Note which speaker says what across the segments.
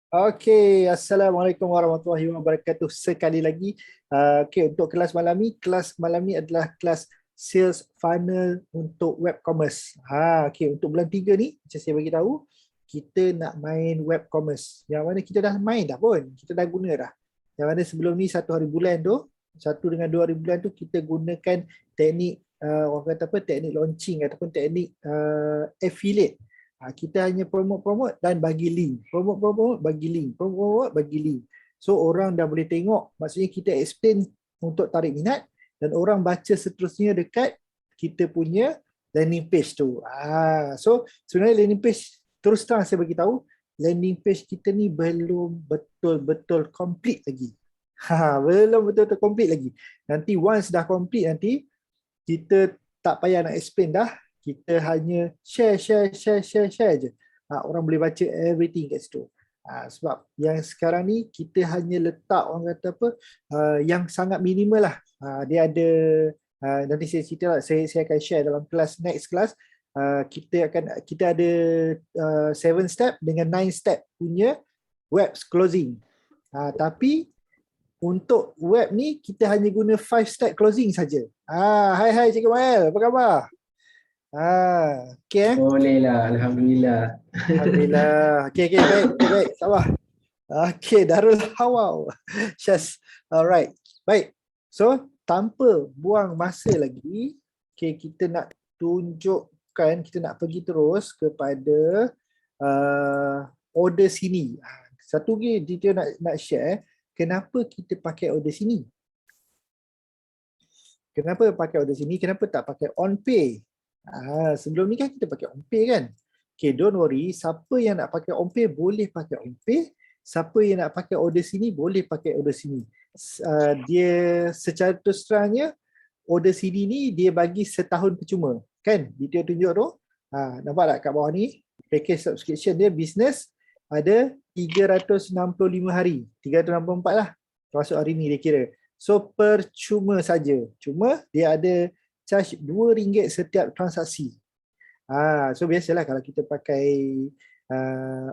Speaker 1: Okey, Assalamualaikum warahmatullahi wabarakatuh. Sekali lagi, okey, untuk kelas malam ni adalah kelas sales funnel untuk web commerce. Okey, untuk bulan 3 ni, macam saya bagi tahu, kita nak main web commerce. Yang mana kita dah main dah pun, kita dah guna dah. Yang mana sebelum ni satu hari bulan tu, 1 dengan 2 hari bulan tu kita gunakan teknik orang kata apa, teknik launching ataupun teknik affiliate. Kita hanya promote-promote dan bagi link. Promote-promote, bagi link. Promote, bagi link. So orang dah boleh tengok, maksudnya kita explain untuk tarik minat dan orang baca seterusnya dekat kita punya landing page tu. So sebenarnya landing page, terus terang saya bagi tahu, landing page kita ni belum betul-betul complete lagi. Belum betul-betul complete lagi. Nanti once dah complete nanti, kita tak payah nak explain dah, kita hanya share je. Orang boleh baca everything kat situ. Sebab yang sekarang ni kita hanya letak orang kata apa, yang sangat minimal lah. Dia ada, nanti saya cerita lah, saya akan share dalam kelas, next class. Kita ada 7 step dengan 9 step punya web closing. Tapi untuk web ni kita hanya guna 5 step closing saja. Hai Cikgu Mael, apa khabar? Okey.
Speaker 2: Boleh lah, Alhamdulillah.
Speaker 1: Alhamdulillah. Okey, baik. Sabar. Okey, Darul Hawau. Syaz. Alright. Baik. So, tanpa buang masa lagi, okey, kita nak tunjukkan, kita nak pergi terus kepada order sini. Satu lagi dia nak share, kenapa kita pakai order sini? Kenapa pakai order sini? Kenapa tak pakai on pay? Sebelum ni kan kita pakai on pay kan? Okay, don't worry. Siapa yang nak pakai on pay boleh pakai on pay. Siapa yang nak pakai order sini boleh pakai order sini. Dia secara terus terangnya, order sini ni dia bagi setahun percuma. Kan? Dia tunjuk tu. Nampak tak kat bawah ni? Package subscription dia business ada 365 hari. 364 lah. Termasuk hari ni dia kira. So percuma saja. Cuma dia ada charge RM2 setiap transaksi. So biasalah kalau kita pakai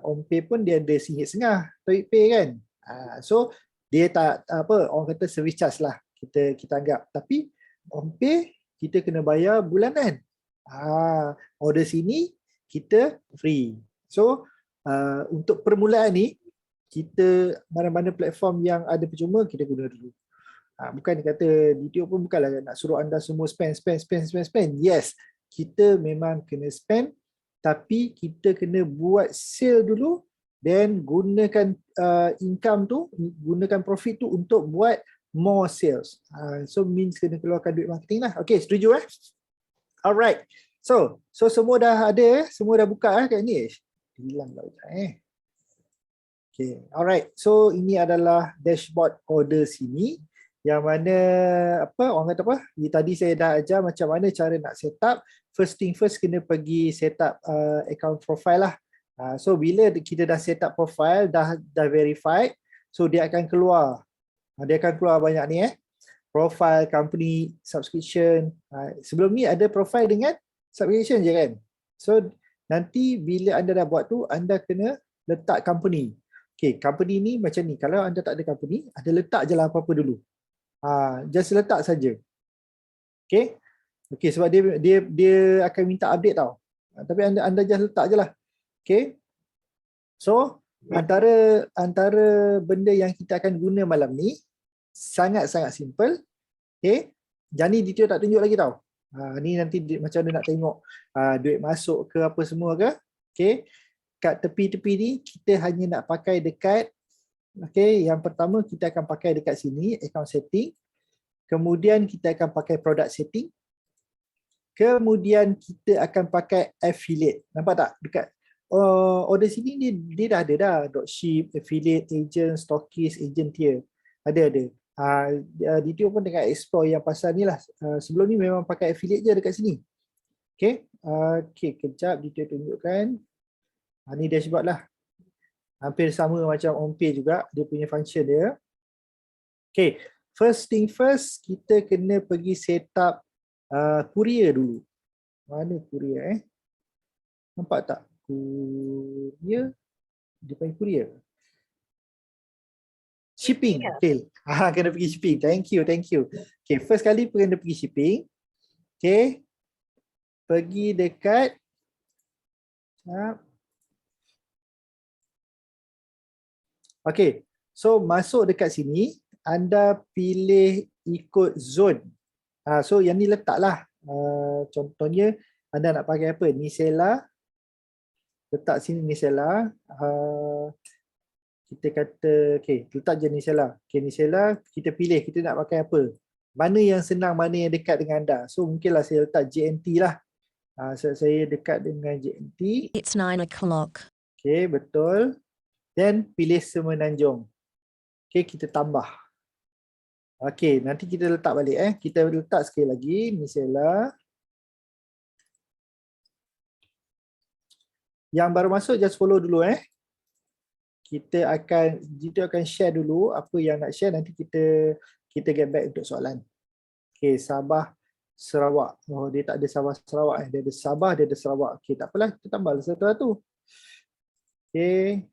Speaker 1: on pay pun dia ada RM1.50 Toic Pay kan. So dia tak apa, orang kata service charge lah kita anggap. Tapi on pay kita kena bayar bulanan. Order sini kita free. So untuk permulaan ni, kita mana-mana platform yang ada percuma kita guna dulu. Bukan kata DTO pun bukanlah nak suruh anda semua spend. Yes, kita memang kena spend, tapi kita kena buat sale dulu, then gunakan income tu, gunakan profit tu untuk buat more sales. So means kena keluarkan duit marketing lah. Okay, setuju Alright. So semua dah ada, semua dah buka kat ni. Hilang lah Okay, alright. So ini adalah dashboard order sini. Yang mana orang kata apa? Tadi saya dah ajar macam mana cara nak set up. First thing first, kena pergi set up account profile lah. So bila kita dah set up profile, dah verified, so dia akan keluar. Dia akan keluar banyak ni profile, company, subscription. Sebelum ni ada profile dengan subscription je kan. So nanti bila anda dah buat tu, anda kena letak company. Okay, company ni macam ni. Kalau anda tak ada company, ada letak je lah apa-apa dulu. Just letak saja. Okay, sebab dia akan minta update tau. Tapi anda just letak je lah. Okay, so antara benda yang kita akan guna malam ni sangat-sangat simple. Okay, Jani detail tak tunjuk lagi tau. Ni nanti macam mana nak tengok duit masuk ke apa semua ke. Okay, kat tepi-tepi ni kita hanya nak pakai dekat, yang pertama kita akan pakai dekat sini account setting. Kemudian kita akan pakai product setting. Kemudian kita akan pakai affiliate. Nampak tak dekat order sini dia dah ada dah dropship, affiliate, agent, stockist, agent tier. Ada. DTO pun tengah explore yang pasal ni lah. Sebelum ni memang pakai affiliate je dekat sini. Okay, kejap DTO tunjukkan. Ni dashboard lah. Hampir sama macam on pay juga dia punya function dia. Okay, first thing first, kita kena pergi set up courier dulu. Mana courier Nampak tak? Courier. Dia panggil courier. Shipping. Okay. Kena pergi shipping. Thank you. Okay, first kali kena pergi shipping. Okay. Pergi dekat okay. So masuk dekat sini, anda pilih ikut zone. So yang ni letaklah. Contohnya anda nak pakai apa? Nicella. Letak sini Nicella. Kita kata, okay, letak je Nicella. Okay, Nicella, kita pilih kita nak pakai apa. Mana yang senang, mana yang dekat dengan anda. So mungkinlah saya letak JNT lah. Saya dekat dengan JNT.
Speaker 3: It's 9 o'clock.
Speaker 1: Okay, betul. Then pilih Semenanjung. Okay, kita tambah. Okay, nanti kita letak balik. Kita letak sekali lagi, Nicella. Yang baru masuk, just follow dulu. Kita akan share dulu apa yang nak share, nanti kita get back untuk soalan. Okay, Sabah, Sarawak. Oh, dia tak ada Sabah, Sarawak. Dia ada Sabah, dia ada Sarawak. Okay, tak apalah, kita tambah setelah tu. Okay.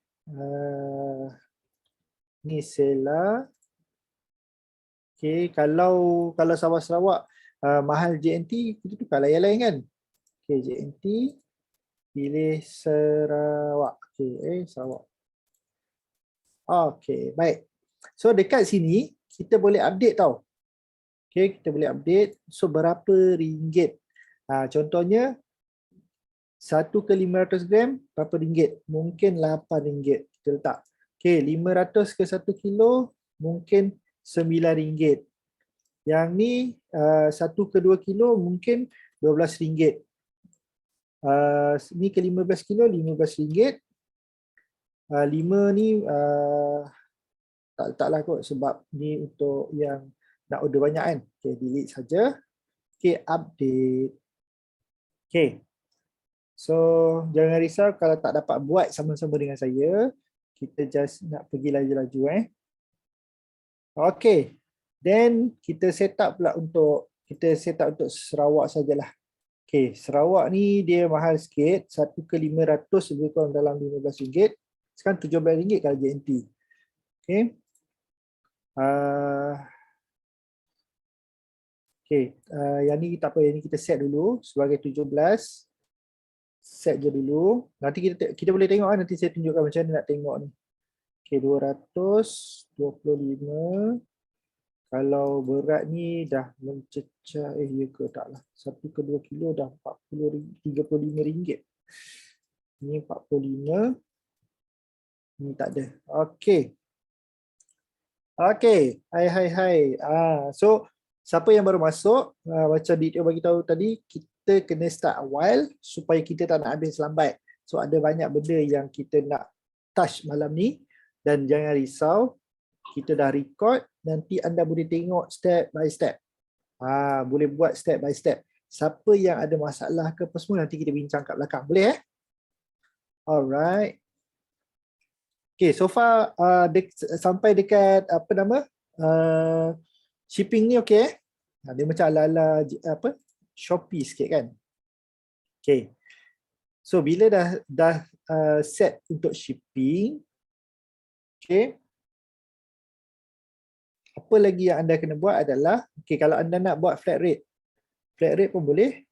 Speaker 1: Nicella. Okay, kalau Sabah, Sarawak mahal JNT, kita tukar lain-lain kan. Okay, JNT. Pilih Sarawak. Okay, Sarawak. Okay, baik. So dekat sini kita boleh update tau. Okay, kita boleh update. So berapa ringgit? Contohnya 1 ke 500 gram berapa ringgit? Mungkin 8 ringgit. Kita letak. Okay, 500 ke 1 kilo mungkin 9 ringgit. Yang ni 1 ke 2 kilo mungkin 12 ringgit. Ni ke 15 kilo 15 ringgit. 5 ni tak letaklah kot sebab ni untuk yang nak order banyak kan. Okay, delete saja. Okay, update. Okay. So, jangan risau kalau tak dapat buat sama-sama dengan saya. Kita just nak pergi laju-laju. Okay. Then, kita set up pula untuk Sarawak sajalah. Okay, Sarawak ni dia mahal sikit. 1 ke 500 lebih kurang dalam RM15. Sekarang RM17 kalau JNT. Okay. Okay. Yang ni tak apa, yang ni kita set dulu sebagai 17. Set je dulu. Nanti kita boleh tengok nanti saya tunjukkan macam mana nak tengok ni. Okay, 225. Kalau berat ni dah mencecah, ya ke taklah. 1 ke 2 kilo dah RM35. Ni 45. Ni tak ada. Okay. Okay. Hai. So, siapa yang baru masuk, macam Dityo bagi tahu tadi, kita kena start awal supaya kita tak nak habis lambat. So, ada banyak benda yang kita nak touch malam ni. Dan jangan risau, kita dah record, nanti anda boleh tengok step by step. Boleh buat step by step. Siapa yang ada masalah ke apa semua, nanti kita bincang kat belakang. Boleh Alright. Okay, so far sampai dekat shipping ni okay. Dia macam ala-ala Shopee sikit kan. Okay. So bila dah set untuk shipping, okay. Apa lagi yang anda kena buat adalah, okay, kalau anda nak buat flat rate pun boleh.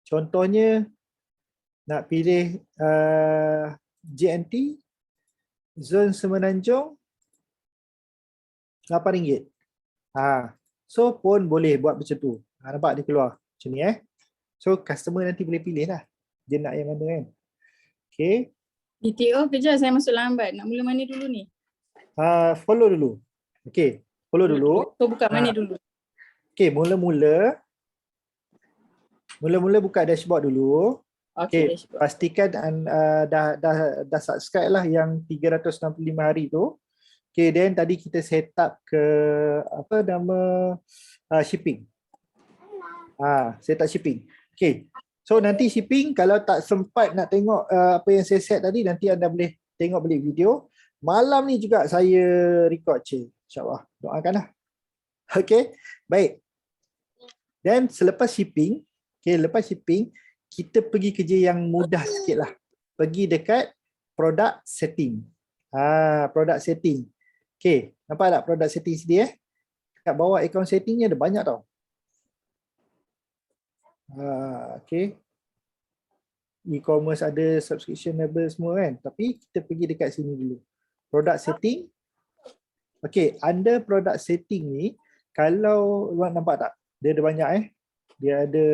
Speaker 1: Contohnya nak pilih JNT, zon Semenanjung, RM8. So pun boleh buat macam tu. Nampak dia keluar macam ni So customer nanti boleh pilih lah dia nak yang mana kan. Okay.
Speaker 4: DTO kejap, saya masuk lambat. Nak mula mana dulu ni?
Speaker 1: Follow dulu. Okay, follow dulu.
Speaker 4: So buka mana dulu?
Speaker 1: Okay, mula-mula buka dashboard dulu. Okay, pastikan dah subscribe lah yang 365 hari tu. Okay, then tadi kita set up ke shipping. Set up shipping. Okay, so nanti shipping kalau tak sempat nak tengok apa yang saya set tadi, nanti anda boleh tengok balik video. Malam ni juga saya record InsyaAllah. Doakanlah. Okay, baik. Then selepas shipping, kita pergi kerja yang mudah sikit lah. Pergi dekat product setting. Product setting. Okay, nampak tak product setting sini Kat bawah account setting ni ada banyak tau. Okay. E-commerce ada, subscription label semua kan. Tapi kita pergi dekat sini dulu. Product setting. Okay, under product setting ni, kalau luar nampak tak? Dia ada banyak Dia ada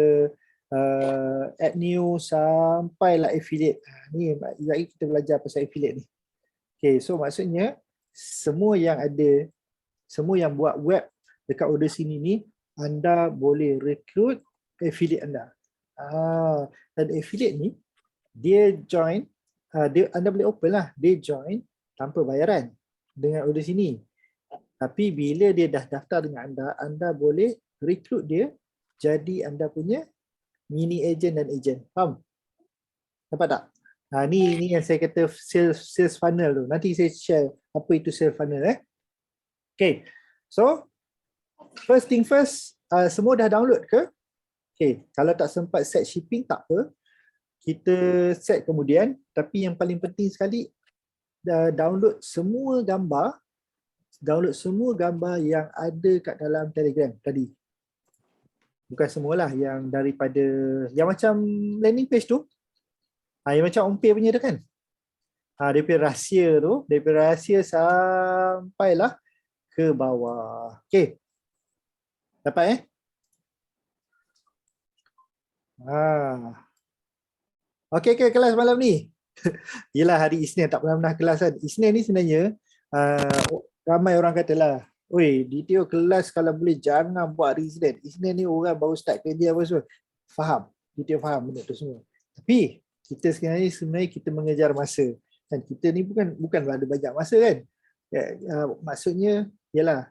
Speaker 1: add new sampailah affiliate. Ni lagi kita belajar pasal affiliate ni. Okay, so maksudnya semua yang ada, semua yang buat web dekat order sini ni, anda boleh rekrut affiliate anda. Dan affiliate ni, dia join, anda boleh open lah, dia join tanpa bayaran dengan order sini. Tapi bila dia dah daftar dengan anda boleh rekrut dia jadi anda punya mini agent dan agent. Faham? Nampak tak? Ni yang saya kata sales funnel tu. Nanti saya share apa itu sales funnel. Okay. So, first thing first, semua dah download ke? Okay. Kalau tak sempat set shipping, tak apa. Kita set kemudian. Tapi yang paling penting sekali, download semua gambar. Download semua gambar yang ada kat dalam Telegram tadi. Bukan semualah, yang daripada yang macam landing page tu. Yang macam on page punya tu kan. Daripada rahsia tu, daripada rahsia sampailah ke bawah. Okay. Dapat Okay ke kelas malam ni? Yelah, hari Isnin tak pernah kelas kan. Isnin ni sebenarnya ramai orang katalah, oi, DTO kelas kalau boleh jangan buat hari Isnin. Isnin ni orang baru start kerja apa semua. Faham. DTO faham benda tu semua. Tapi kita sebenarnya kita mengejar masa. Dan kita ni bukan ada banyak masa kan. Maksudnya ialah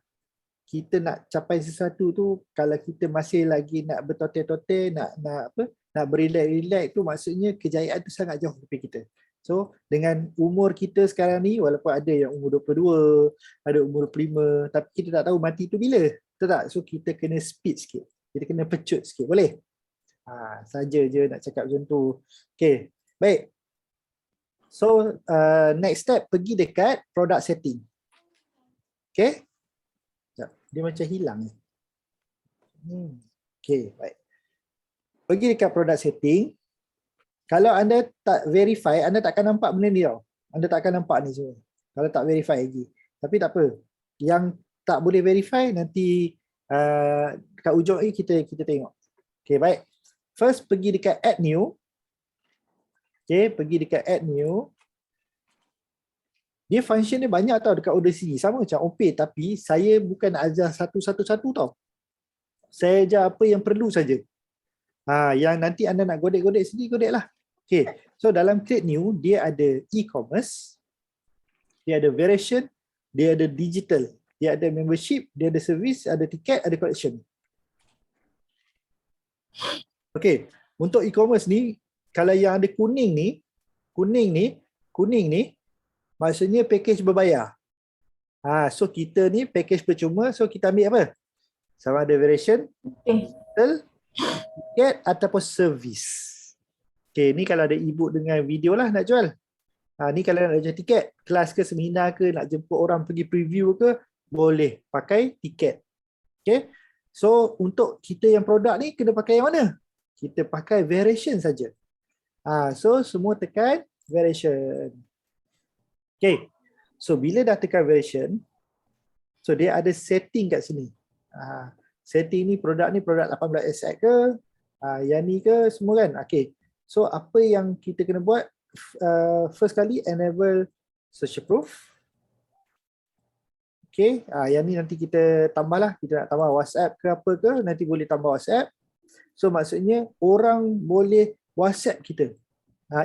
Speaker 1: kita nak capai sesuatu tu, kalau kita masih lagi nak bertotel-totel, nak berilek-rilek tu, maksudnya kejayaan tu sangat jauh daripada kita. So dengan umur kita sekarang ni, walaupun ada yang umur 22, ada umur 25, tapi kita tak tahu mati tu bila. Betul tak? So kita kena speed sikit. Kita kena pecut sikit. Boleh? Saja je nak cakap macam tu. Okay. Baik. So next step, pergi dekat product setting. Okay. Dia macam hilang ni. Okay. Baik. Pergi dekat product setting. Kalau anda tak verify, anda takkan nampak benda ni tau. Anda takkan nampak ni semua. Kalau tak verify lagi. Tapi tak apa. Yang tak boleh verify, nanti kat ujung ni kita tengok. Okay, baik. First, pergi dekat add new. Okay, pergi dekat add new. Dia function dia banyak tau dekat order sini. Sama macam OP, tapi saya bukan ajar satu-satu tau. Saya ajar apa yang perlu saja. Yang nanti anda nak godek-godek sini, godek lah. Okay, so dalam create new, dia ada e-commerce, dia ada variation, dia ada digital, dia ada membership, dia ada service, ada tiket, ada collection. Okay, untuk e-commerce ni, kalau yang ada kuning ni, maksudnya package berbayar. So kita ni package percuma, so kita ambil apa? Sama ada variation, digital, tiket ataupun service. Okay, ni kalau ada e-book dengan video lah nak jual. Ni kalau nak jual tiket, kelas ke seminar ke, nak jemput orang pergi preview ke, boleh pakai tiket. Okay, so untuk kita yang produk ni kena pakai yang mana? Kita pakai variation saja. So semua tekan variation. Okay, so bila dah tekan variation, so dia ada setting kat sini. Setting ni produk 18SX ke, yang ni ke, semua kan. Okay, so apa yang kita kena buat? First kali enable social proof. Okay, yang ni nanti kita tambah lah. Kita nak tambah WhatsApp ke apa ke, nanti boleh tambah WhatsApp. So maksudnya orang boleh WhatsApp kita.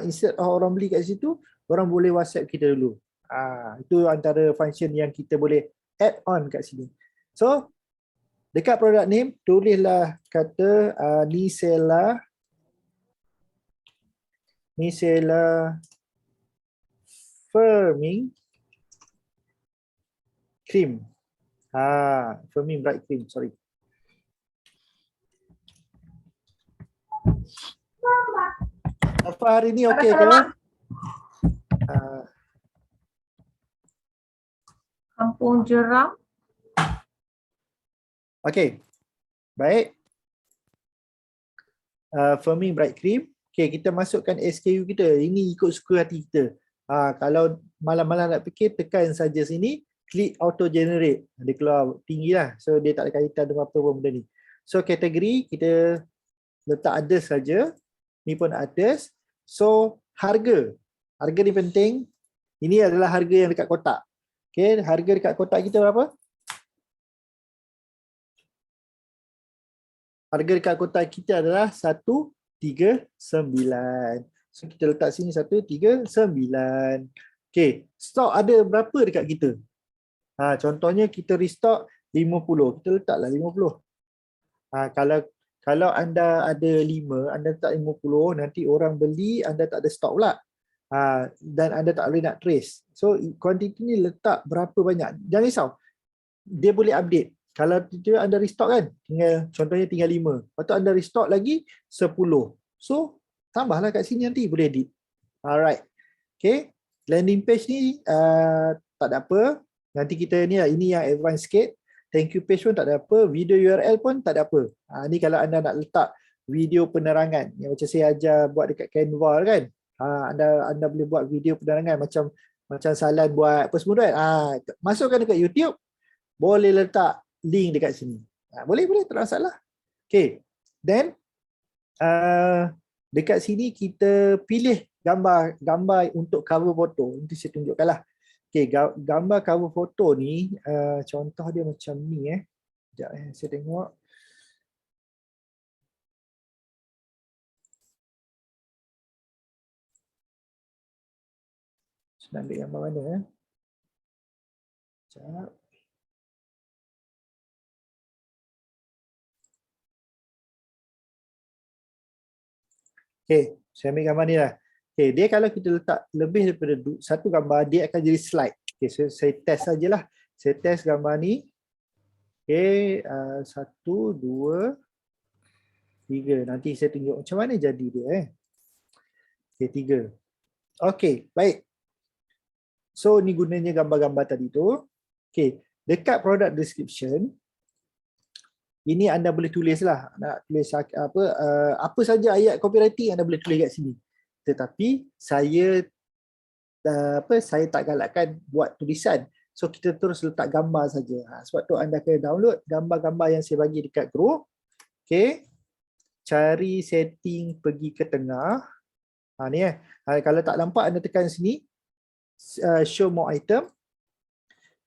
Speaker 1: Instead of orang beli kat situ, orang boleh WhatsApp kita dulu. Itu antara function yang kita boleh add on kat sini. So dekat product name, tulislah kata Nicella Firming Cream. Firming Bright Cream, sorry. Apa hari ni okey ke?
Speaker 3: Kampung Jeram.
Speaker 1: Okey. Baik. Firming bright cream. Okey, kita masukkan SKU kita. Ini ikut suka hati kita. Kalau malam-malam nak fikir, tekan saja sini, klik auto generate. Dia keluar tinggi lah. So dia tak ada kaitan dengan apa pun benda ni. So kategori kita letak others saja. Ni pun others. So harga. Harga ni penting. Ini adalah harga yang dekat kotak. Okey, harga dekat kotak kita berapa? Harga dekat kotak kita adalah 139. So kita letak sini 139. Okey, stok ada berapa dekat kita? Contohnya kita restock 50. Kita letaklah 50. Kalau anda ada 5, anda letak 50, nanti orang beli, anda tak ada stok pula. Dan anda tak boleh nak trace. So kuantiti ni letak berapa banyak. Jangan risau. Dia boleh update. Kalau tiba anda restock kan, contohnya tinggal 5. Lepas tu anda restock lagi 10. So tambahlah kat sini nanti boleh edit. Alright. Okay. Landing page ni tak ada apa. Nanti kita ni lah, ini yang advance sikit. Thank you page pun tak ada apa. Video URL pun tak ada apa. Ni kalau anda nak letak video penerangan. Yang macam saya ajar buat dekat Canva kan. Anda boleh buat video penerangan macam Salan buat apa semua kan. Masukkan dekat YouTube. Boleh letak link dekat sini. Boleh, tak ada masalah. Okay. Then dekat sini kita pilih gambar untuk cover foto. Nanti saya tunjukkan lah. Okay, gambar cover foto ni contoh dia macam ni Sekejap saya tengok. Saya ambil gambar mana Sekejap. Okay, saya ambil gambar ni lah. Okay, dia kalau kita letak lebih daripada satu gambar, dia akan jadi slide. Okay, so saya test sajalah. Saya test gambar ni. Okay, 1, 2, 3. Nanti saya tunjuk macam mana jadi dia. Okay, 3. Okay, baik. So, ni gunanya gambar-gambar tadi tu. Okay, dekat product description, ini anda boleh tulis lah. Nak tulis apa saja ayat copywriting anda boleh tulis kat sini. Tetapi saya tak galakkan buat tulisan. So kita terus letak gambar saja. Sebab tu anda kena download gambar-gambar yang saya bagi dekat group. Okay. Cari setting pergi ke tengah. Ni kalau tak nampak anda tekan sini. Show more item.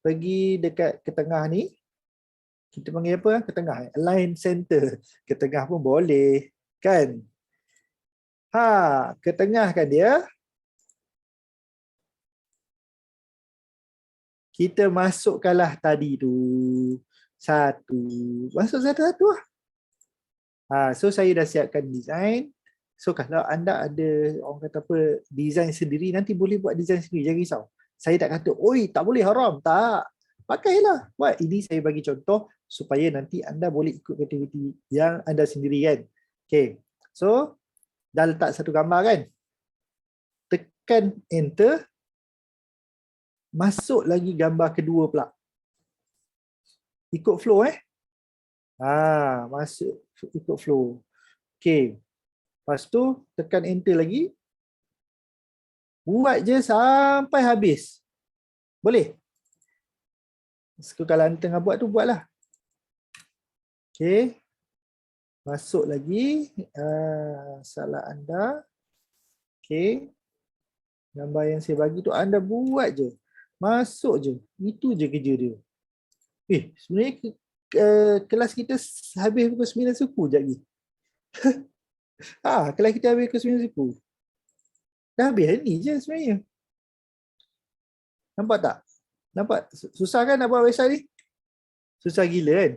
Speaker 1: Pergi dekat ke tengah ni. Kita panggil apa? Ke tengah. Align center. Ke tengah pun boleh. Kan? Ke tengah kan dia. Kita masukkanlah tadi tu. Satu. Masuk satu-satu lah. So saya dah siapkan design. So kalau anda ada orang kata apa design sendiri, nanti boleh buat design sendiri. Jangan risau. Saya tak kata, oi tak boleh haram. Tak. Pakailah. Buat ini saya bagi contoh supaya nanti anda boleh ikut aktiviti yang anda sendiri kan. Okay. So dah letak satu gambar kan. Tekan enter. Masuk lagi gambar kedua pula. Ikut flow masuk ikut flow. Okay. Lepas tu tekan enter lagi. Buat je sampai habis. Boleh? Kalau anda tengah buat tu buatlah. Okay. Masuk lagi. Salah anda. Okay. Gambar yang saya bagi tu anda buat je. Masuk je. Itu je kerja dia. Sebenarnya kelas kita habis pukul 9 suku je lagi. Kelas kita habis pukul 9 suku. Dah habis ni je sebenarnya. Nampak tak? Nampak? Susah kan nak buat website ni? Susah gila kan?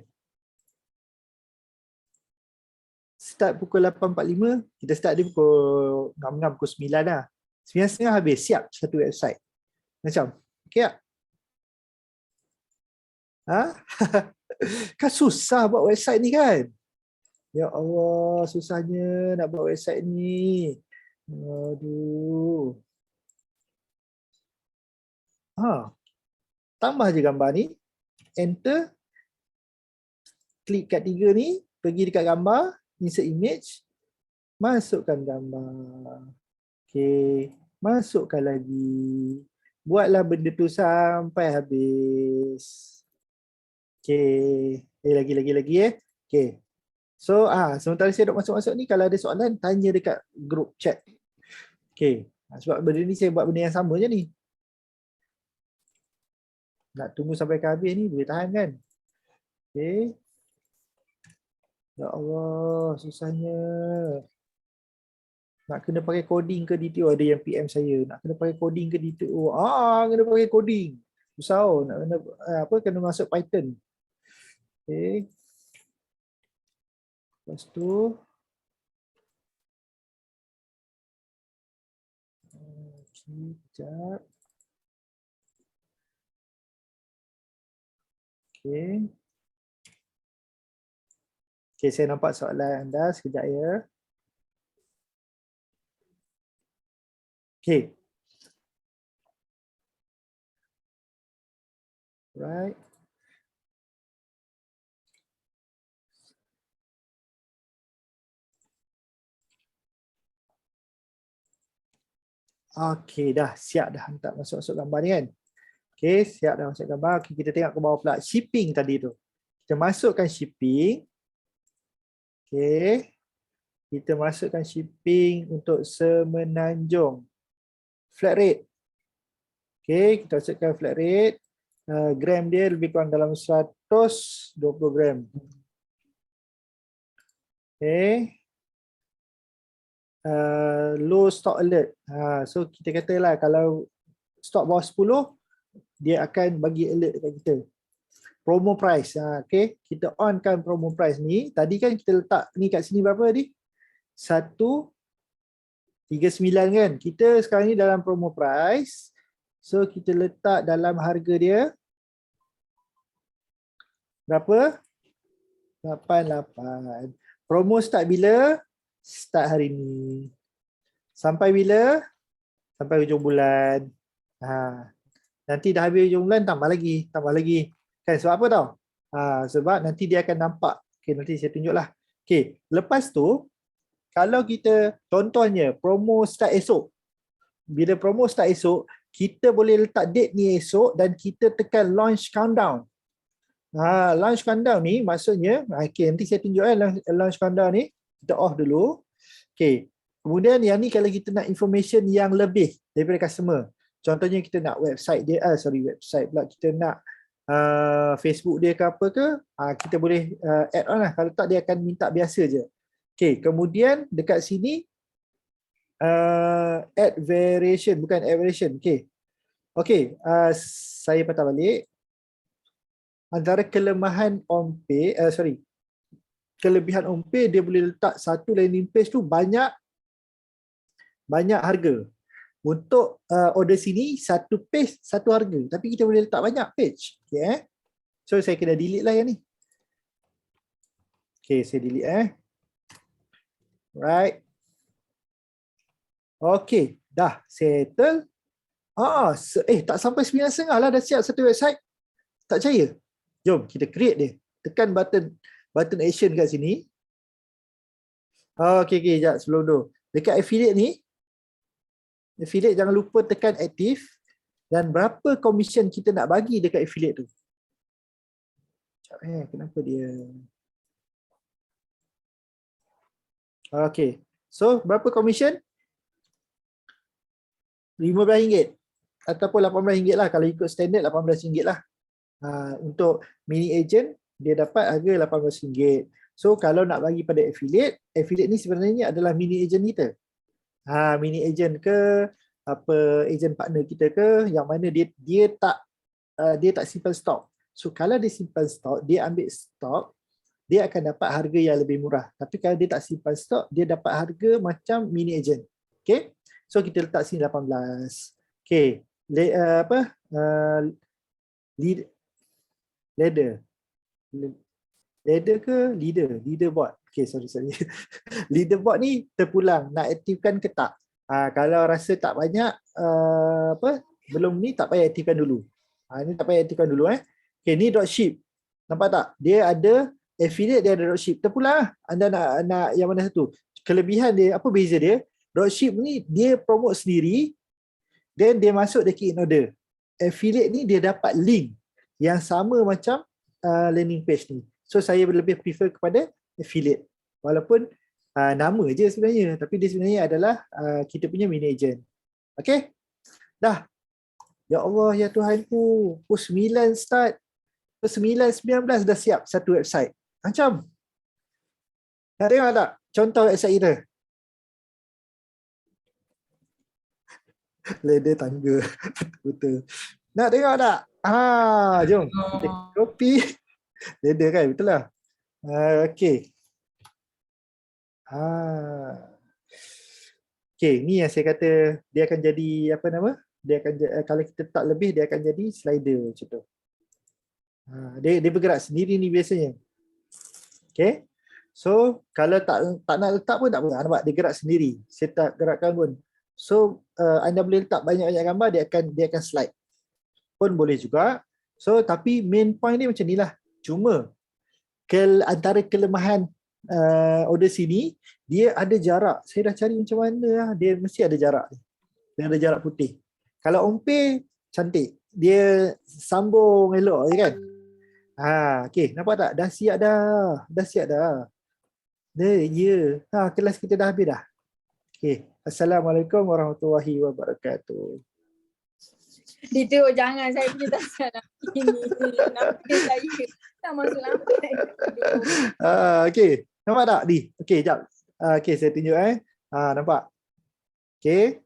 Speaker 1: Start pukul 8.45, kita start dia pukul 6, pukul 9 lah. 9.30 habis, siap satu website. Macam, okay tak? Kan susah buat website ni kan? Ya Allah, susahnya nak buat website ni. Aduh. tambah je gambar ni, enter, klik kat 3 ni, pergi dekat gambar, insert image, masukkan gambar. Okey, masukkan lagi. Buatlah benda tu sampai habis. Okey, lagi. Okey. So, sementara saya duk masuk-masuk ni, kalau ada soalan, tanya dekat group chat. Okey, sebab benda ni saya buat benda yang sama je ni. Nak tunggu sampai ke habis ni, boleh tahan kan? Okey. Ya Allah, susahnya. Nak kena pakai coding ke DTO, ada yang PM saya. Nak kena pakai coding ke DTO. Kena pakai coding. Susah nak kena kena masuk Python. Okey. Lepas tu sekejap. Okey. Okey, saya nampak soalan anda sekejap ya. Okey. Right. Okey, dah siap dah hantar masuk gambar ni kan. Okey, siap dah masuk gambar. Okay, kita tengok ke bawah pula shipping tadi tu. Kita masukkan shipping. Okey. Kita masukkan shipping untuk Semenanjung. Flat rate. Okey, kita masukkan flat rate. Gram dia lebih kurang dalam 120 gram. Okey. Low stock alert. So kita katalah kalau stok bawah 10, dia akan bagi alert dekat kita. Promo price. Okay. Kita onkan promo price ni. Tadi kan kita letak ni kat sini berapa tadi? 139 kan. Kita sekarang ni dalam promo price. So kita letak dalam harga dia berapa? 88. Promo start bila? Start hari ni. Sampai bila? Sampai hujung bulan. Nanti dah habis hujung bulan tambah lagi. Kan sebab apa tau? Sebab nanti dia akan nampak. Okay, nanti saya tunjuklah. Okay, lepas tu kalau kita contohnya promo start esok. Bila promo start esok, kita boleh letak date ni esok dan kita tekan launch countdown. Launch countdown ni maksudnya, okay, nanti saya tunjuk launch countdown ni. Kita off dulu. Okay. Kemudian yang ni kalau kita nak information yang lebih daripada customer. Contohnya kita nak website dia, website pula, kita nak Facebook dia ke apa ke, kita boleh add on lah. Kalau tak dia akan minta biasa je. Okay, kemudian dekat sini add variation, bukan add variation. Okay. Okay, saya patah balik. Antara kelemahan OnPay, kelebihan OnPay, dia boleh letak satu landing page tu banyak harga. Untuk order sini satu page satu harga, tapi kita boleh letak banyak page. Okay, so saya kena delete lah yang ni. Okay, saya delete right. Okay, dah settle. Tak sampai 9.30 lah dah siap satu website. Tak percaya? Jom kita create dia. Tekan button action kat sini. Okay, sekejap sebelum tu. Dekat affiliate ni, affiliate jangan lupa tekan aktif dan berapa commission kita nak bagi dekat affiliate tu. Kenapa dia? Okay. So, berapa commission? RM15 ataupun RM18 lah. Kalau ikut standard RM18 lah. Untuk mini agent, dia dapat harga RM18. So, kalau nak bagi pada affiliate ni sebenarnya adalah mini agent kita. Mini agent ke, apa agent partner kita ke, yang mana dia tak simpan stok. So, kalau dia simpan stok, dia ambil stok, dia akan dapat harga yang lebih murah. Tapi kalau dia tak simpan stok, dia dapat harga macam mini agent. Okay. So kita letak sini 18. Okay. Ladder ke leader? Leaderboard. Okay, sorry. Leaderboard ni terpulang. Nak aktifkan ke tak? Kalau rasa tak banyak, belum ni tak payah aktifkan dulu. Ini tak payah aktifkan dulu Okay, ni dropship. Nampak tak? Dia ada affiliate, dia ada dropship. Terpulang anda nak yang mana satu. Kelebihan dia, apa beza dia? Dropship ni dia promote sendiri, then dia masuk dekat in-order. Affiliate ni dia dapat link yang sama macam landing page ni. So saya lebih prefer kepada affiliate. Walaupun nama je sebenarnya, tapi dia sebenarnya adalah kita punya mini agent. Okay? Dah. Ya Allah, ya Tuhanku. Pukul 9 start. Pukul 9.19 dah siap satu website. Macam. Nak tengok tak? Contoh website kita. Ladder tangga. Betul. Nak tengok tak? Jom. Kita copy. Ladder kan? Betul lah. Okay. Okay, ni yang saya kata dia akan jadi apa nama? Dia akan kalau kita tak lebih dia akan jadi slider macam tu. Dia bergerak sendiri ni biasanya. Okay. So kalau tak nak letak pun tak apa. Nampak dia gerak sendiri. Saya tak gerakkan pun. So anda boleh letak banyak-banyak gambar, dia akan slide. Pun boleh juga. So tapi main point ni macam nilah. Cuma antara kelemahan order sini, dia ada jarak. Saya dah cari macam mana lah. Dia mesti ada jarak. Dia ada jarak putih. Kalau Ompe cantik. Dia sambung elok je kan. Okay, nampak tak? Dah siap dah. Dah siap dah. Ya. Kelas kita dah habis dah. Okay. Assalamualaikum warahmatullahi wabarakatuh.
Speaker 4: Itu jangan saya punya tak salah. Ini nampak saya tak masuk lambat.
Speaker 1: Okay. Nampak tak ni? Okay, jap. Okay, saya tunjuk nampak. Okay.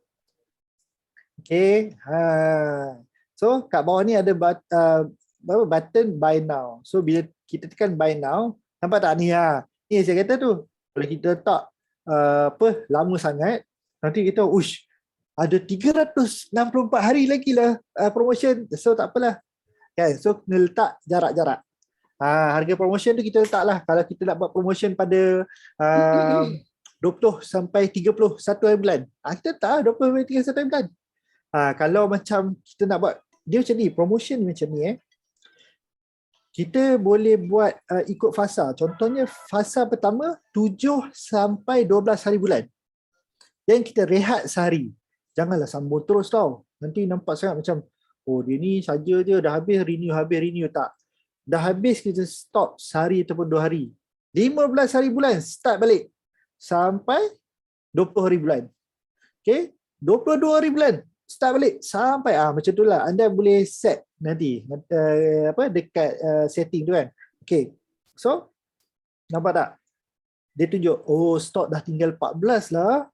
Speaker 1: Okay. So kat bawah ni ada button buy now. So bila kita tekan buy now, nampak tak ni ni saya kata tu. Kalau kita letak lama sangat, nanti kita ada 364 hari lagi lah promotion. So tak apalah. Kan? So kena letak jarak-jarak. Harga promotion tu kita letak lah. Kalau kita nak buat promotion pada 20 sampai 31 hari bulan. Kita letak 20 sampai 31 hari bulan. Kalau macam kita nak buat dia macam ni, promotion macam ni kita boleh buat ikut fasa. Contohnya fasa pertama 7 sampai 12 hari bulan. Dan kita rehat sehari. Janganlah sambung terus tau. Nanti nampak sangat macam dia ni saja je dah habis renew tak. Dah habis kita stop sehari ataupun 2 hari. 15 hari bulan start balik sampai 20 hari bulan. Okay, 22 hari bulan start balik sampai macam itulah. Anda boleh set nanti dekat setting tu kan. Okay, so nampak tak? Dia tunjuk stok dah tinggal 14 lah.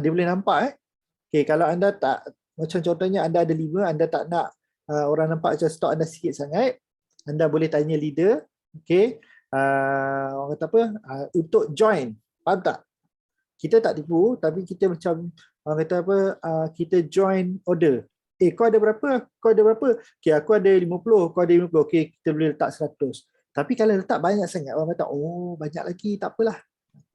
Speaker 1: Dia boleh nampak Okay, kalau anda tak, macam contohnya anda ada 5, anda tak nak orang nampak macam stok anda sikit sangat, anda boleh tanya leader. Okay, orang kata apa, untuk join. Faham tak? Kita tak tipu, tapi kita macam orang kata apa, kita join order. Kau ada berapa? Kau ada berapa? Okay, aku ada 50, kau ada 50. Okay, kita boleh letak 100. Tapi kalau letak banyak sangat, orang kata, banyak lagi, tak apalah.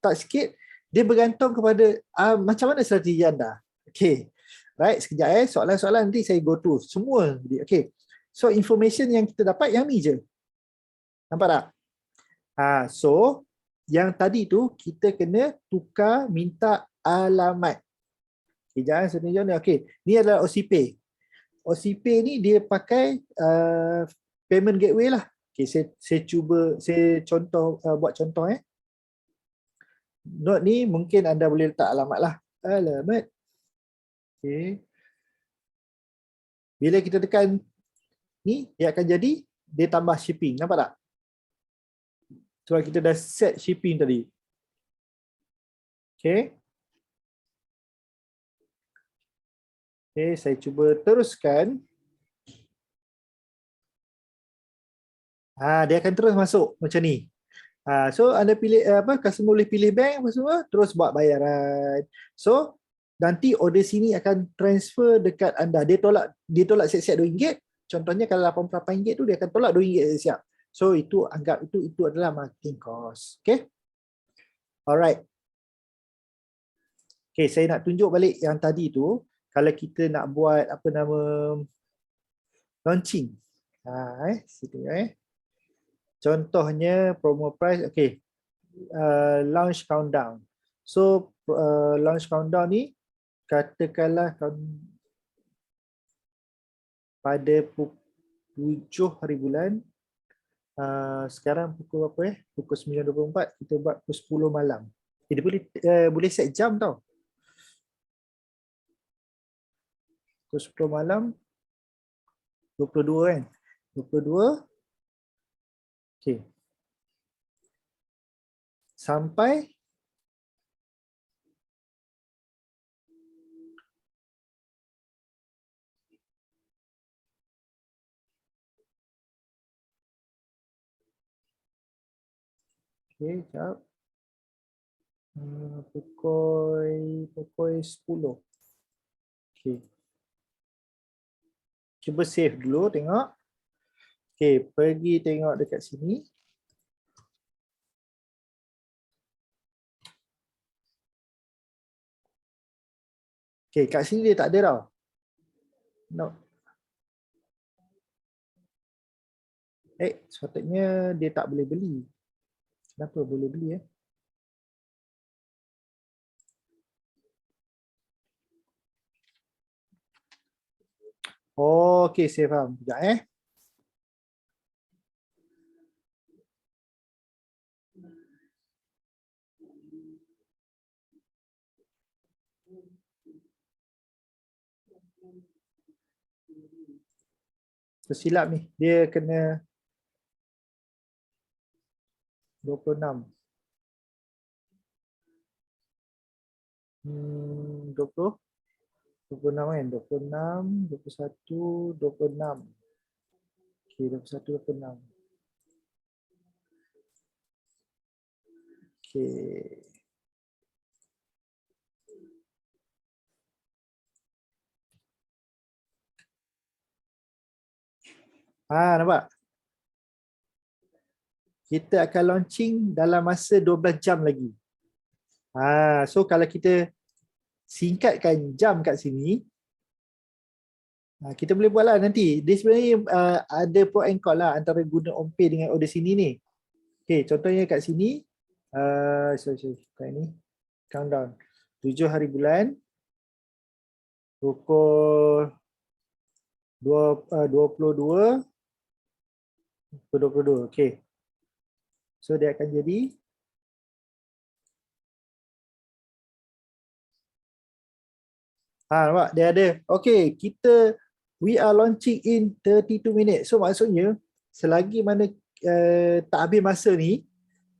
Speaker 1: Tak sikit, dia bergantung kepada macam mana strategi anda. Okay, right, sekejap soalan-soalan nanti saya go through semua. Okay, so information yang kita dapat yang ni je. Nampak tak? So, yang tadi tu kita kena tukar minta alamat. Okay, jangan sebenarnya ni. Okay, ni adalah OCPay. OCPay ni dia pakai payment gateway lah. Okay, saya cuba, saya buat contoh Note ni mungkin anda boleh letak alamat lah. Alamat. Okay. Bila kita tekan ni, dia akan jadi, dia tambah shipping. Nampak tak? Sebab kita dah set shipping tadi. Okay. Okay, saya cuba teruskan. Dia akan terus masuk macam ni. So anda pilih customer boleh pilih bank apa semua, terus buat bayaran. So nanti order sini akan transfer dekat anda. Dia tolak siap-siap RM2. Contohnya kalau RM88 tu dia akan tolak RM2 siap. So itu anggap itu adalah marketing cost. Okay. Alright. Okay, saya nak tunjuk balik yang tadi tu. Kalau kita nak buat launching. Situ contohnya promo price. Okay, launch countdown. So launch countdown ni katakanlah pada 7 hari bulan, sekarang pukul berapa pukul 9.24, kita buat pukul 10 malam. Dia boleh set jam tau. Pukul 10 malam 22 kan, 22. Okay, sampai sekejap. Pukul 10. Okay. Cuba save dulu, tengok. Okay, pergi tengok dekat sini. Okay, kat sini dia tak ada tau. No. Sepatutnya dia tak boleh beli. Kenapa boleh beli Oh, okay, saya faham. Sekejap tersilap ni. Dia kena 26. 20. 26 kan? 26, 21, 26. Okay, 21, 26. Okay. Nampak? Kita akan launching dalam masa 12 jam lagi. So kalau kita singkatkan jam kat sini, kita boleh buat lah nanti. Dia sebenarnya ada pro and con lah antara guna OMPay dengan order sini ni. Okay, contohnya kat sini, kat ini, countdown. 7 hari bulan, pukul 22, okay. So dia akan jadi nampak dia ada. Okay, we are launching in 32 minutes. So maksudnya selagi mana tak habis masa ni,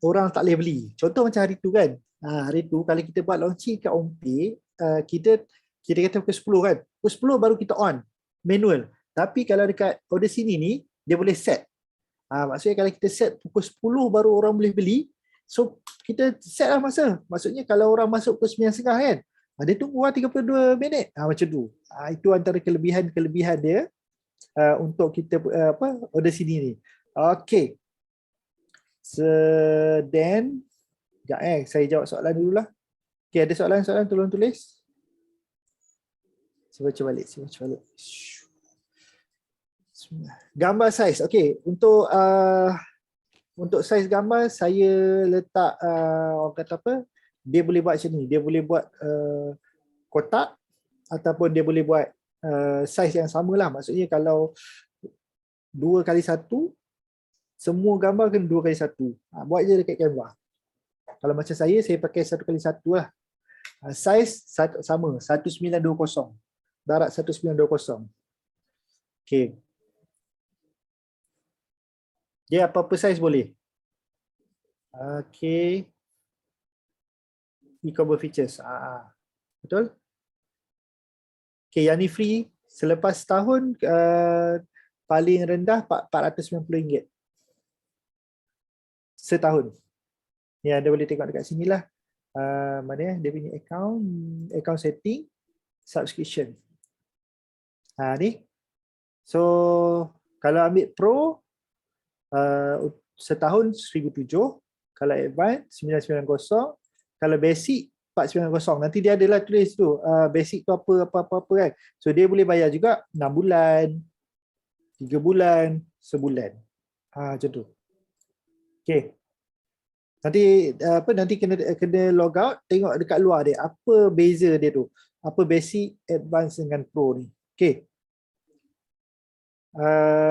Speaker 1: orang tak boleh beli. Contoh macam hari tu kan. Hari tu kalau kita buat launching kat OMPay, kita kata pukul 10 kan. Pukul 10 baru kita on manual. Tapi kalau dekat order sini ni, dia boleh set. Maksudnya kalau kita set pukul 10 baru orang boleh beli. So kita set lah masa. Maksudnya kalau orang masuk pukul 9.30 kan, dia tunggu 32 minit. Macam tu. Itu antara kelebihan dia untuk kita order sini ni. Okay. So then saya jawab soalan dululah. Okay, ada soalan-soalan tolong tulis. Saya baca balik. Gambar saiz. Okay, untuk saiz gambar saya letak orang kata apa? Dia boleh buat macam ni. Dia boleh buat kotak ataupun dia boleh buat saiz yang samalah. Maksudnya kalau 2x1, semua gambar kena 2x1. Buat je dekat Canva. Kalau macam saya pakai 1x1 lah. Saiz sama, 1920. Darat 1920. Okay. Dia apa-apa saiz boleh. Okay. E-commerce features. Betul? Okay, yang ni free. Selepas setahun, paling rendah RM490. Setahun. Ni anda boleh tengok dekat sini lah. Mana dia punya account setting, subscription. Ni. So, kalau ambil Pro, setahun 1,007. Kalau Advanced, 990. Kalau Basic, 490. Nanti dia adalah tulis tu. Basic tu apa kan. So, dia boleh bayar juga 6 bulan, 3 bulan, sebulan. Macam tu. Okay. Nanti kena log out, tengok dekat luar dia apa beza dia tu. Apa basic, advance dengan pro ni. Okay.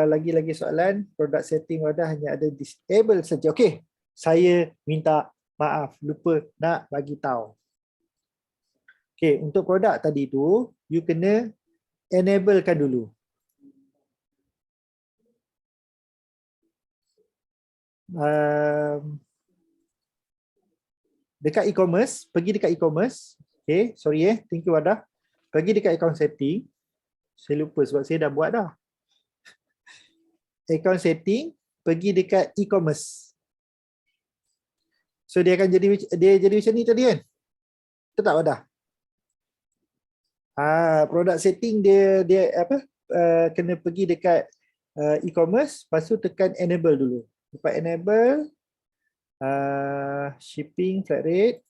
Speaker 1: Lagi-lagi soalan, product setting wadah hanya ada disable saja. Okay. Saya minta maaf, lupa nak bagi tahu. Okay, untuk produk tadi tu, you kena enablekan dulu. Dekat e-commerce, pergi dekat e-commerce. Okay, sorry thank you Wadah. Pergi dekat account setting. Saya lupa sebab saya dah buat dah. Account setting, pergi dekat e-commerce. So dia akan jadi macam ni tadi kan? Betul tak Wadah? Product setting dia apa? Kena pergi dekat e-commerce, lepas tu tekan enable dulu. Lepas enable, shipping flat rate.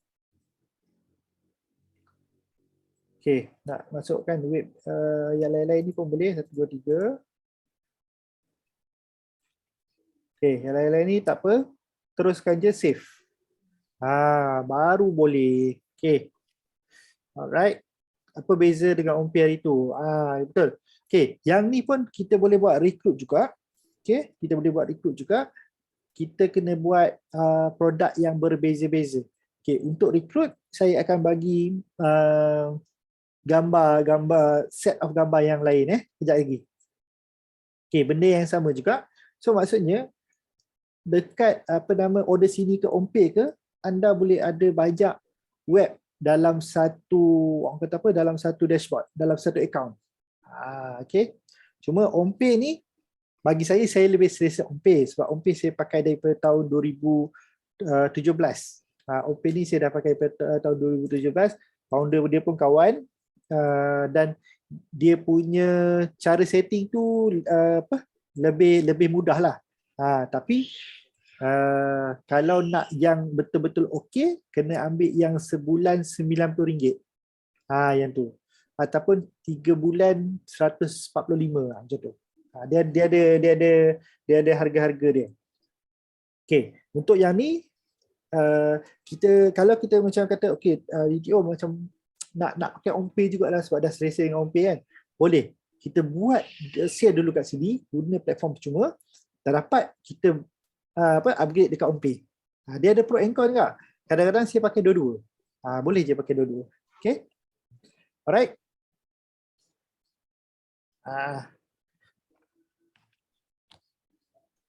Speaker 1: Okay, nak masukkan web yang lain-lain ni pun boleh, 1, 2, 3. Okay, yang lain-lain ni tak apa. Teruskan je save. Baru boleh. Okay. Alright. Apa beza dengan Ompi hari tu? Betul. Okay, yang ni pun kita boleh buat recruit juga. Okay, kita boleh buat recruit juga. Kita kena buat produk yang berbeza-beza. Okay, untuk recruit, saya akan bagi gambar set of gambar yang lain kejap lagi. Okay, benda yang sama juga. So maksudnya dekat order sini ke Ompi ke, anda boleh ada banyak web dalam dalam satu dashboard, dalam satu account. Okay. Cuma Ompi ni bagi saya lebih selesa Ompi sebab Ompi saya pakai daripada tahun 2017. Ompi ni saya dah pakai daripada tahun 2017. Founder dia pun kawan. Dan dia punya cara setting tu lebih mudah lah. Tapi kalau nak yang betul-betul okey, kena ambil yang sebulan RM90. Yang tu. Ataupun 3 bulan 145 macam tu. Dia ada harga-harga dia. Okey, untuk yang ni kalau kita macam kata okey, video macam nak pakai Ompi jugalah sebab dah selesa dengan Ompi kan. Boleh. Kita buat share dulu kat sini guna platform percuma. Tak dapat kita upgrade dekat Ompi. Dia ada pro and con juga. Kadang-kadang saya pakai dua-dua. Boleh je pakai dua-dua. Okay. Alright.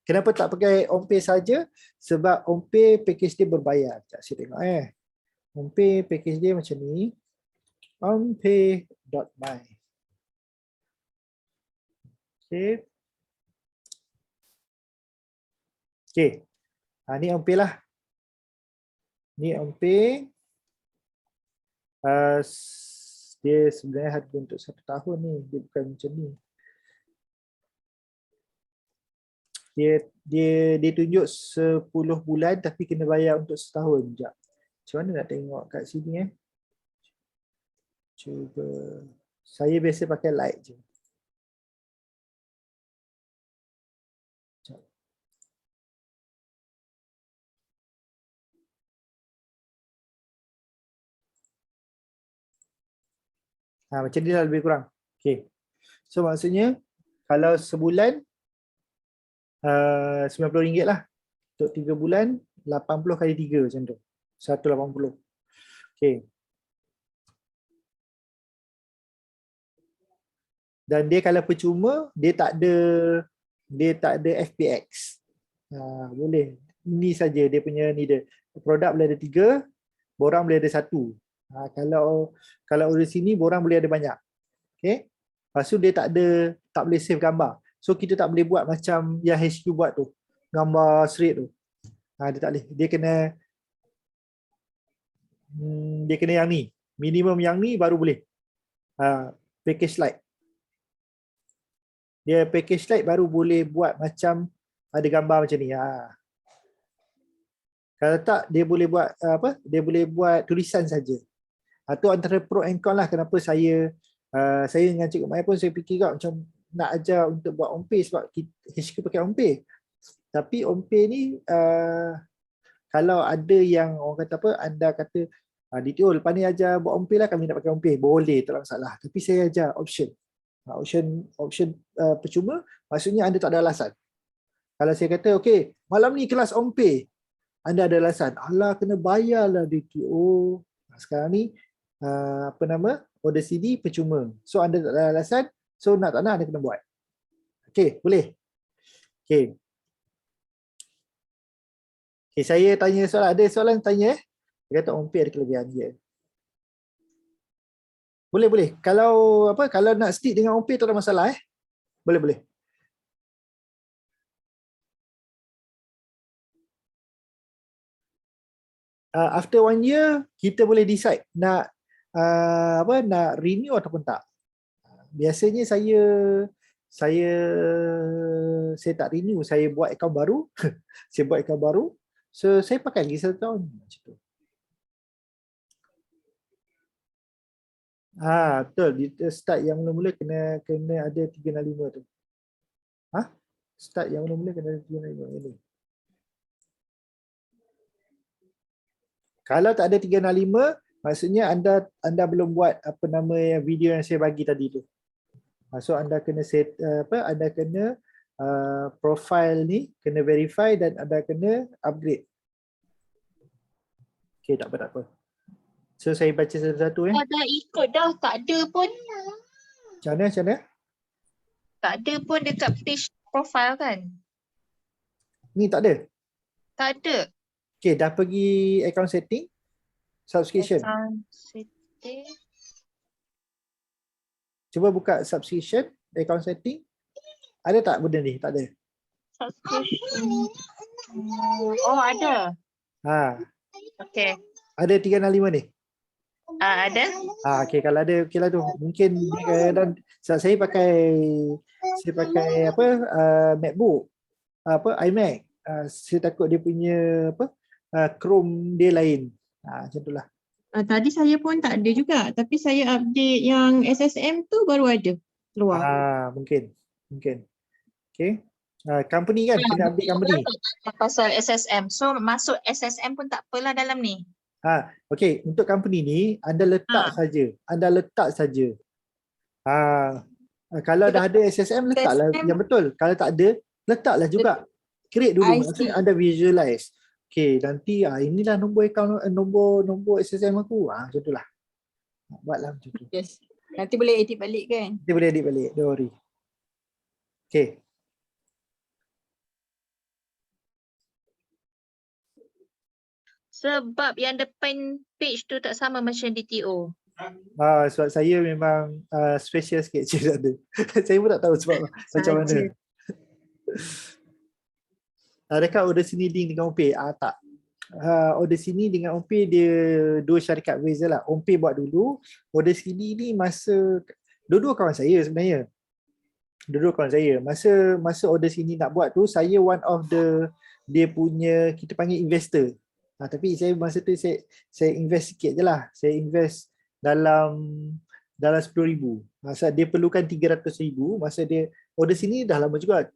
Speaker 1: Kenapa tak pakai Ompi saja? Sebab Ompi package dia berbayar. Sekejap saya tengok Ompi package dia macam ni. Ompi.my. Okay. Okay. Ni Ompi lah. Ni Ompi. Dia sebenarnya harga untuk 1 tahun ni. Dia bukan macam ni. Dia tunjuk 10 bulan tapi kena bayar untuk setahun. Sekejap. Macam mana nak tengok kat sini Cuba. Saya biasa pakai light je. Macam ni lah lebih kurang. Okay. So maksudnya kalau sebulan RM90 lah. Untuk 3 bulan 80 kali 3 macam tu. 180. Okay. Dan dia kalau percuma dia tak ada FPX. Boleh. Ini saja dia punya ni dia. Produk boleh ada 3, borang boleh ada 1. Kalau order sini borang boleh ada banyak. Okay. Lepas tu dia tak boleh save gambar. So kita tak boleh buat macam yang HQ buat tu. Gambar straight tu. Dia tak boleh. Dia kena yang ni. Minimum yang ni baru boleh. Package slide. Dia package slide baru boleh buat macam ada gambar macam ni. Kalau tak dia boleh buat Dia boleh buat tulisan saja. Itu antara pro and con lah kenapa saya dengan Cikgu Maya pun saya fikir kat macam nak ajar untuk buat OMPay sebab HQ pakai OMPay. Tapi OMPay ni kalau ada yang orang kata apa, anda kata DTO lepas ni ajar buat OMPay lah, kami nak pakai OMPay, boleh, tak ada masalah. Tapi saya ajar option. Option percuma, maksudnya anda tak ada alasan. Kalau saya kata, okey, malam ni kelas OMPay, anda ada alasan, alah kena bayarlah DTO. Sekarang ni order CD percuma. So anda tak ada alasan, so nak tak nak anda kena buat. Okey, boleh? Okey. Okay, saya tanya soalan. Ada soalan tanya? Dia kata OMPay ada kelebihan dia. Boleh. Kalau nak stick dengan OMPay tak ada masalah Boleh. After 1 year kita boleh decide nak nak renew ataupun tak. Biasanya saya tak renew, saya buat akaun baru. So saya pakai lagi 1 tahun macam tu. Betul. Dia start yang mula-mula kena ada 365 tu. Start yang mula-mula kena ada 365 ini. Kalau tak ada 365, maksudnya anda belum buat video yang saya bagi tadi tu. So anda kena set anda kena profile ni kena verify dan anda kena upgrade. Okey, tak apa. So saya baca satu-satu
Speaker 3: Dah ikut dah, tak ada pun.
Speaker 1: Macam mana?
Speaker 3: Tak ada pun dekat page profile kan?
Speaker 1: Ni tak ada.
Speaker 3: Tak ada.
Speaker 1: Okey, dah pergi account setting, subscription.
Speaker 3: Setting.
Speaker 1: Cuba buka subscription, account setting. Ada tak benda ni? Tak ada.
Speaker 3: Subscription. Oh, ada. Okay.
Speaker 1: Ada 365 ni?
Speaker 3: Ada.
Speaker 1: Okey, kalau ada okeylah tu. Mungkin dan saya pakai MacBook, iMac. Saya takut dia punya Chrome dia lain. Macam itulah.
Speaker 5: Tadi saya pun tak ada juga, tapi saya update yang SSM tu baru ada keluar.
Speaker 1: Mungkin. Okey. Company kan, kena update company.
Speaker 3: Pasal SSM. So masuk SSM pun tak apalah dalam ni.
Speaker 1: Okey, untuk company ni anda letak saja. Kalau dah ada SSM, letaklah yang betul. Kalau tak ada, letaklah juga. Create dulu, maksudnya anda visualize. Okey, nanti inilah nombor account, nombor SSM aku. Macam itulah. Buatlah macam tu.
Speaker 4: Yes. Nanti boleh edit balik kan?
Speaker 1: Nanti boleh edit balik, don't worry. Okey.
Speaker 3: Sebab yang depan page tu tak sama macam DTO.
Speaker 1: Sebab saya memang special sikit je ada. Saya pun tak tahu sebab macam mana. Adakah order sini link dengan OMPay? Tak. Order sini dengan OMPay dia dua syarikat berbeza lah. OMPay buat dulu, order sini ni dua-dua kawan saya sebenarnya. Masa order sini nak buat tu, saya one of dia punya, kita panggil investor. Tapi saya masa tu saya invest sikit je lah. Saya invest dalam 10,000. Masa dia perlukan 300,000, masa dia order sini dah lama juga.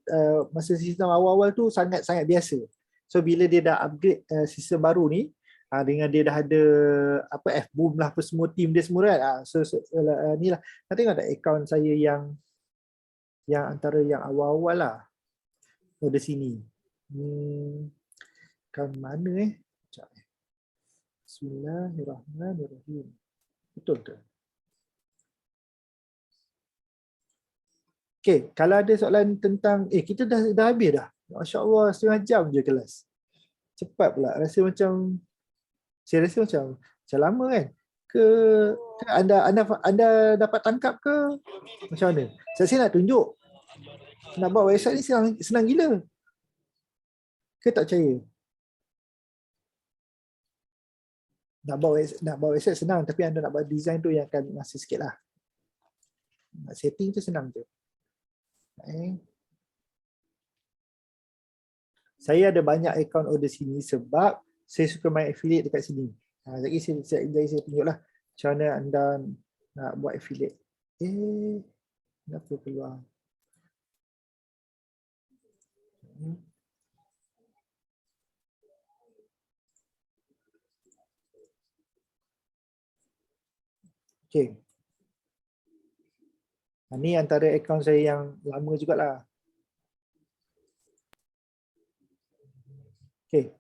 Speaker 1: Masa sistem awal-awal tu sangat-sangat biasa. So bila dia dah upgrade sistem baru ni, dengan dia dah ada F-Boom lah, apa semua team dia semua kan. Ni lah. Nanti tengok ada akaun saya yang antara yang awal-awal lah. Order sini. Akaun mana Bismillahirrahmanirrahim. Betul ke? Okay, kalau ada soalan tentang kita dah habis dah. Masya Allah, setengah jam je kelas. Cepat pula. Saya rasa macam lama kan? Ke anda dapat tangkap ke? Macam mana? Saya nak tunjuk. Nak buat website ni senang gila. Ke tak percaya? Nak buat website senang, tapi anda nak buat design tu yang akan masa sikit lah. Setting tu senang je. Saya ada banyak akaun order sini sebab saya suka main affiliate dekat sini. Lagi saya tunjuklah macam mana anda nak buat affiliate. Kenapa keluar? Okay. Ini antara akaun saya yang lama jugalah. Okay.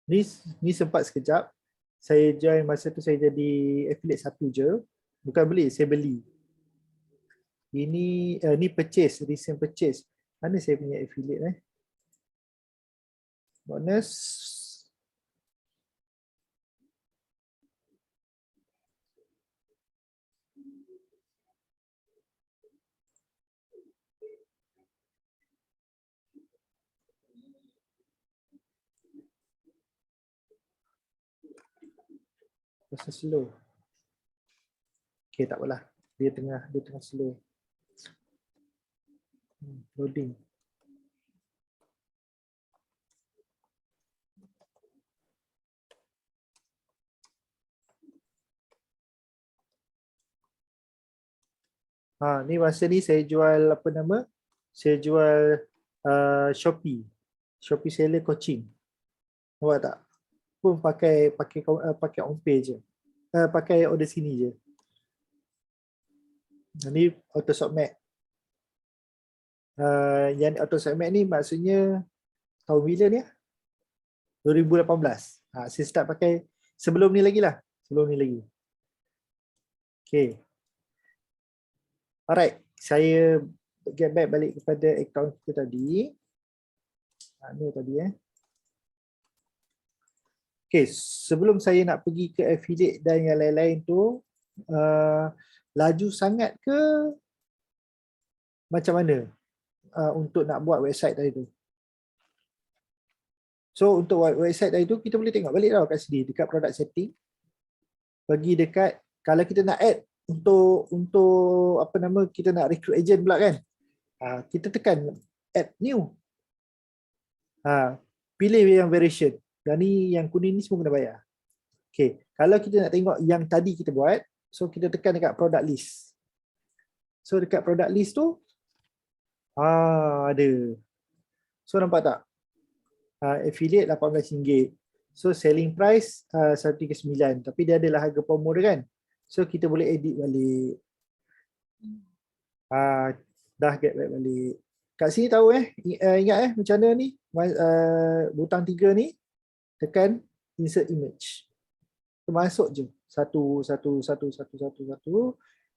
Speaker 1: Ni sempat sekejap. Saya join masa tu saya jadi affiliate satu je. Bukan beli, saya beli. Ni purchase, recent purchase. Mana saya punya affiliate bonus. Rasa slow. Okay, tak apalah. Dia tengah slow. Loading. Ni masa ni saya jual apa nama? Saya jual Shopee. Shopee seller coaching. Nampak tak? Pun pakai OnPay je. Pakai order sini je. Ni auto submit. Yang auto submit ni maksudnya tahun bila ni? 2018. Saya start pakai sebelum ni lagi lah. Sebelum ni lagi. Okay. Alright. Saya get back balik kepada akaun kita tadi. Ni tadi Okay, sebelum saya nak pergi ke affiliate dan yang lain-lain tu, laju sangat ke macam mana untuk nak buat website tadi tu? So untuk website tadi tu, kita boleh tengok balik tau kat sini, dekat product setting. Pergi dekat, kalau kita nak add untuk apa nama, kita nak recruit agent pula kan. Kita tekan add new. Pilih yang variation. Dan ni yang kuning ni semua kena bayar. Okay, kalau kita nak tengok yang tadi kita buat, so kita tekan dekat product list. So dekat product list tu, ada. So nampak tak? Affiliate RM18. So selling price RM139. Tapi dia adalah harga promo dia kan. So kita boleh edit balik. Dah get back balik. Kat sini tahu ingat macam mana ni? Butang 3 ni. Tekan insert image. Masuk je. Satu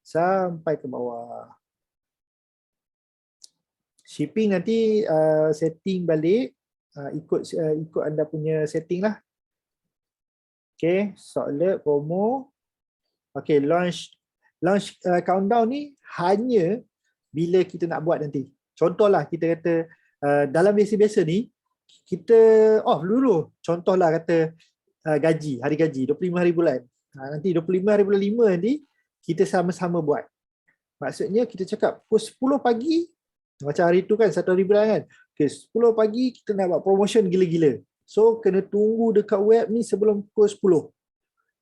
Speaker 1: sampai ke bawah. Shipping nanti setting balik. Ikut anda punya setting lah. Okay. Sort alert, promo. Okay. Launch countdown ni hanya bila kita nak buat nanti. Contohlah kita kata dalam biasa-biasa ni, kita off dulu. Contohlah kata gaji, hari gaji 25 hari bulan. Nanti 25 hari bulan 5 nanti kita sama-sama buat. Maksudnya kita cakap pukul 10 pagi, macam hari tu kan 1 hari bulan kan. Okay, 10 pagi kita nak buat promotion gila-gila. So kena tunggu dekat web ni sebelum pukul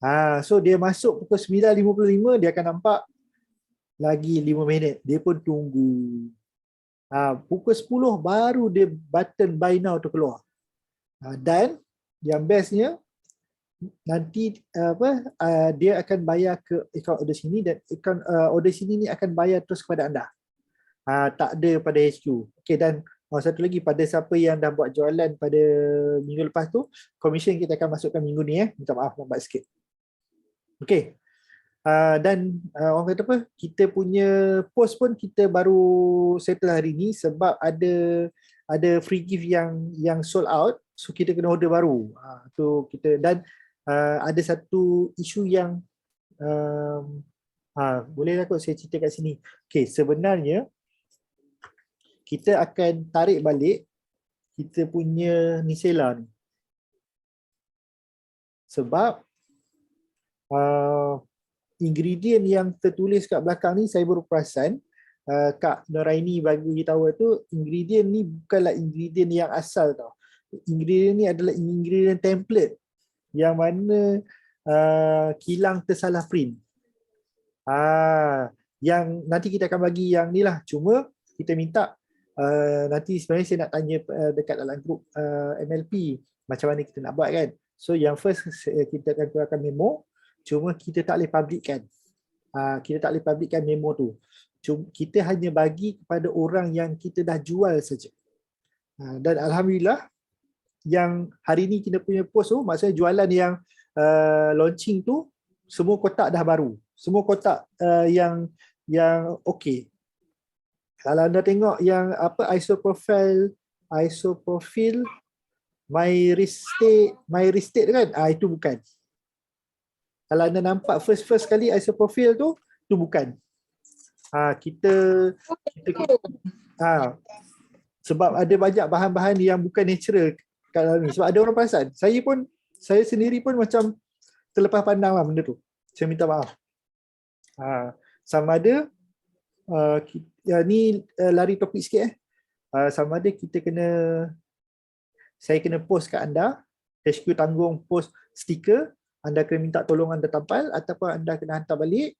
Speaker 1: 10. So dia masuk pukul 9.55, dia akan nampak lagi 5 minit. Dia pun tunggu. Pukul 10 baru dia button buy now tu keluar. Dan yang bestnya nanti dia akan bayar ke akaun order sini dan akaun order sini ni akan bayar terus kepada anda. Tak ada pada HQ. Okey, dan satu lagi, pada siapa yang dah buat jualan pada minggu lepas tu, commission kita akan masukkan minggu ni minta maaf lambat sikit. Okey. Dan orang kata apa, kita punya post pun kita baru settle hari ni sebab ada free gift yang sold out, so kita kena order baru. Tu kita, dan ada satu isu yang boleh kot saya cerita kat sini. Okey, sebenarnya kita akan tarik balik kita punya Nisela ni. Sebab ingredient yang tertulis kat belakang ni saya baru perasan, Kak Noraini bagi tahu tu, ingredient ni bukanlah ingredient yang asal tau. Ingredient ni adalah ingredient template yang mana kilang tersalah print. yang nanti kita akan bagi yang ni lah. Cuma kita minta nanti sebenarnya saya nak tanya dekat dalam grup MLP macam mana kita nak buat kan. So yang first kita akan keluarkan memo, cuma kita tak boleh publickan. Kita tak boleh publickan memo tu. Cuma kita hanya bagi kepada orang yang kita dah jual saja. Dan alhamdulillah yang hari ni kita punya post tu, maksudnya jualan yang launching tu semua kotak dah baru. Semua kotak yang okey. Kalau anda tengok yang apa isopropyl, my restate kan, itu bukan. Kalau anda nampak first kali isopropyl tu bukan. Kita sebab ada banyak bahan-bahan yang bukan natural kat dalam ni. Sebab ada orang perasan. Saya sendiri pun macam terlepas pandang lah benda tu. Saya minta maaf. Sama ada ni lari topik sikit sama ada saya kena post kat anda, HQ tanggung post stiker, anda kena minta tolong anda tampal ataupun anda kena hantar balik,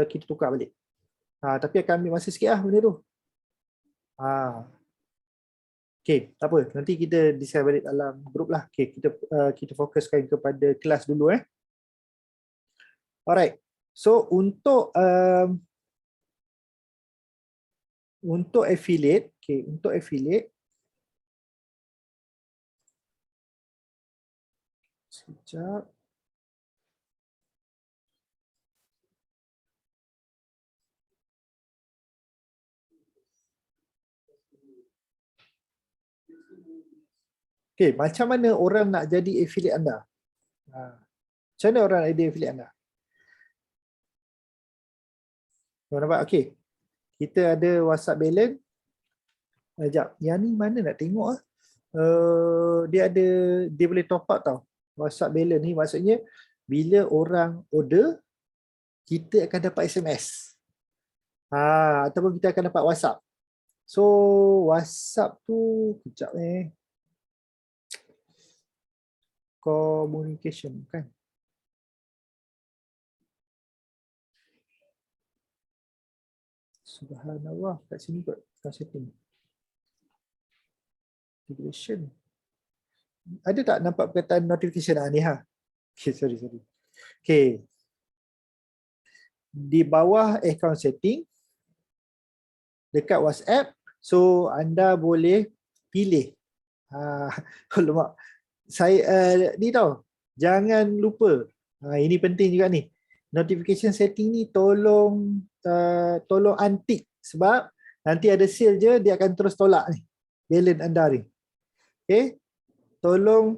Speaker 1: kita tukar balik. Tapi akan ambil masa sikit lah benda tu. Okay, tak apa. Nanti kita decide balik dalam grup lah. Okay, kita fokuskan kepada kelas dulu Alright. So untuk affiliate, untuk affiliate sekejap. Okay, macam mana orang nak jadi affiliate anda? Macam mana orang nak jadi affiliate anda? Nampak? Okay. Kita ada WhatsApp balance. Sekejap. Yang ni mana nak tengok dia boleh top up tau. WhatsApp balance ni maksudnya bila orang order, kita akan dapat SMS. Ataupun kita akan dapat WhatsApp. So WhatsApp tu kejap communication kan. Subhanallah, kat sini kot setting. Notification. Ada tak nampak perkataan notification ni Okay, sorry. Okay. Di bawah account setting dekat WhatsApp, so anda boleh pilih. Alamak. Saya ni tau, jangan lupa. Ini penting juga ni. Notification setting ni tolong untick sebab nanti ada sale je dia akan terus tolak ni balance anda ni. Okay, tolong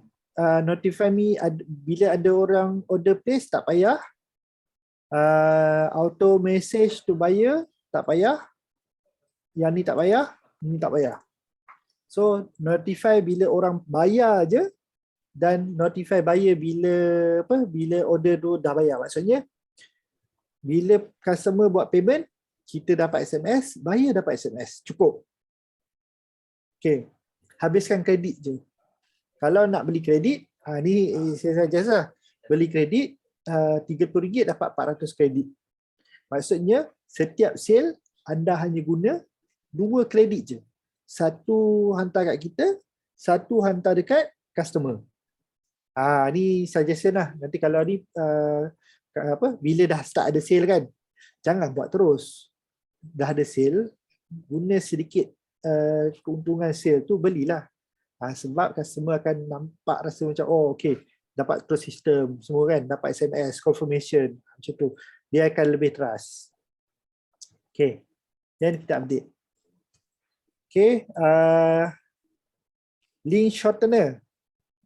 Speaker 1: notify me bila ada orang order place, tak payah. Auto message to buyer tak payah. Yang ni tak payah, ni tak payah. So notify bila orang bayar je dan notify buyer bila order tu dah bayar. Maksudnya bila customer buat payment, kita dapat SMS, buyer dapat SMS. Cukup. Okay. Habiskan kredit je. Kalau nak beli kredit, ni saya suggest beli kredit RM30 dapat 400 kredit. Maksudnya setiap sale anda hanya guna 2 kredit je. Satu hantar kat kita, satu hantar dekat customer. Ni suggestion lah. Nanti kalau ni bila dah start ada sale kan, jangan buat terus. Dah ada sale, guna sedikit keuntungan sale tu, belilah. Sebab customer akan nampak rasa macam okay, dapat terus sistem semua kan, dapat SMS confirmation macam tu, dia akan lebih trust. Okay, then kita update. Okay, link shortener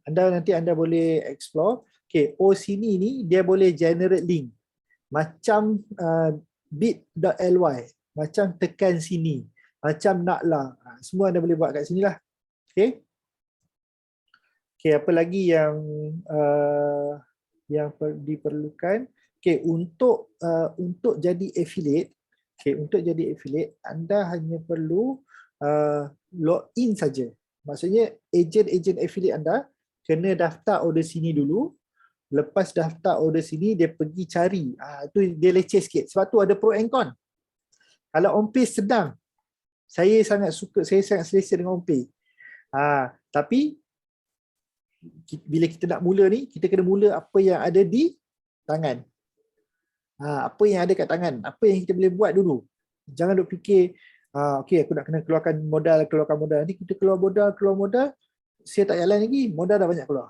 Speaker 1: nanti anda boleh explore. Okay, sini ni dia boleh generate link macam bit.ly, macam tekan sini, macam naklah, semua anda boleh buat kat sini lah. Okay. Okay, apa lagi yang diperlukan? Okay, untuk jadi affiliate, anda hanya perlu login saja. Maksudnya ejen affiliate anda kena daftar order sini dulu. Lepas daftar order sini, dia pergi cari. Itu dia leceh sikit. Sebab tu ada pro and con. Kalau on page sedang. Saya sangat selesa dengan on page. Tapi bila kita nak mula ni, kita kena mula apa yang ada di tangan. Apa yang ada kat tangan, apa yang kita boleh buat dulu. Jangan duk fikir, okey aku nak kena keluarkan modal. Ni kita keluar modal, saya tak jalan lagi, modal dah banyak keluar.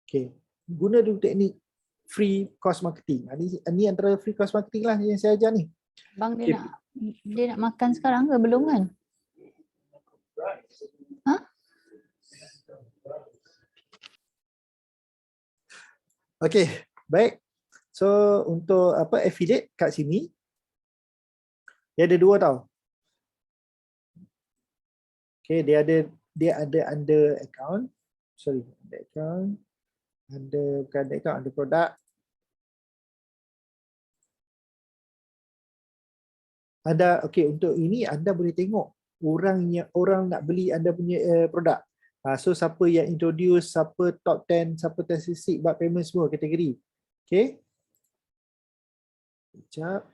Speaker 1: Okey, guna dulu teknik free cost marketing. Ini antara free cost marketing lah yang saya ajar ni.
Speaker 6: Bang dia nak makan sekarang ke belum kan?
Speaker 1: Okey, baik. So untuk affiliate kat sini dia ada dua tau. Okey, dia ada under account. Under account. Bukan under account, under produk. Okey, untuk ini anda boleh tengok orang nak beli anda punya produk. So siapa yang introduce, siapa top 10, siapa statistik buat payment semua kategori. Okey. Sekejap.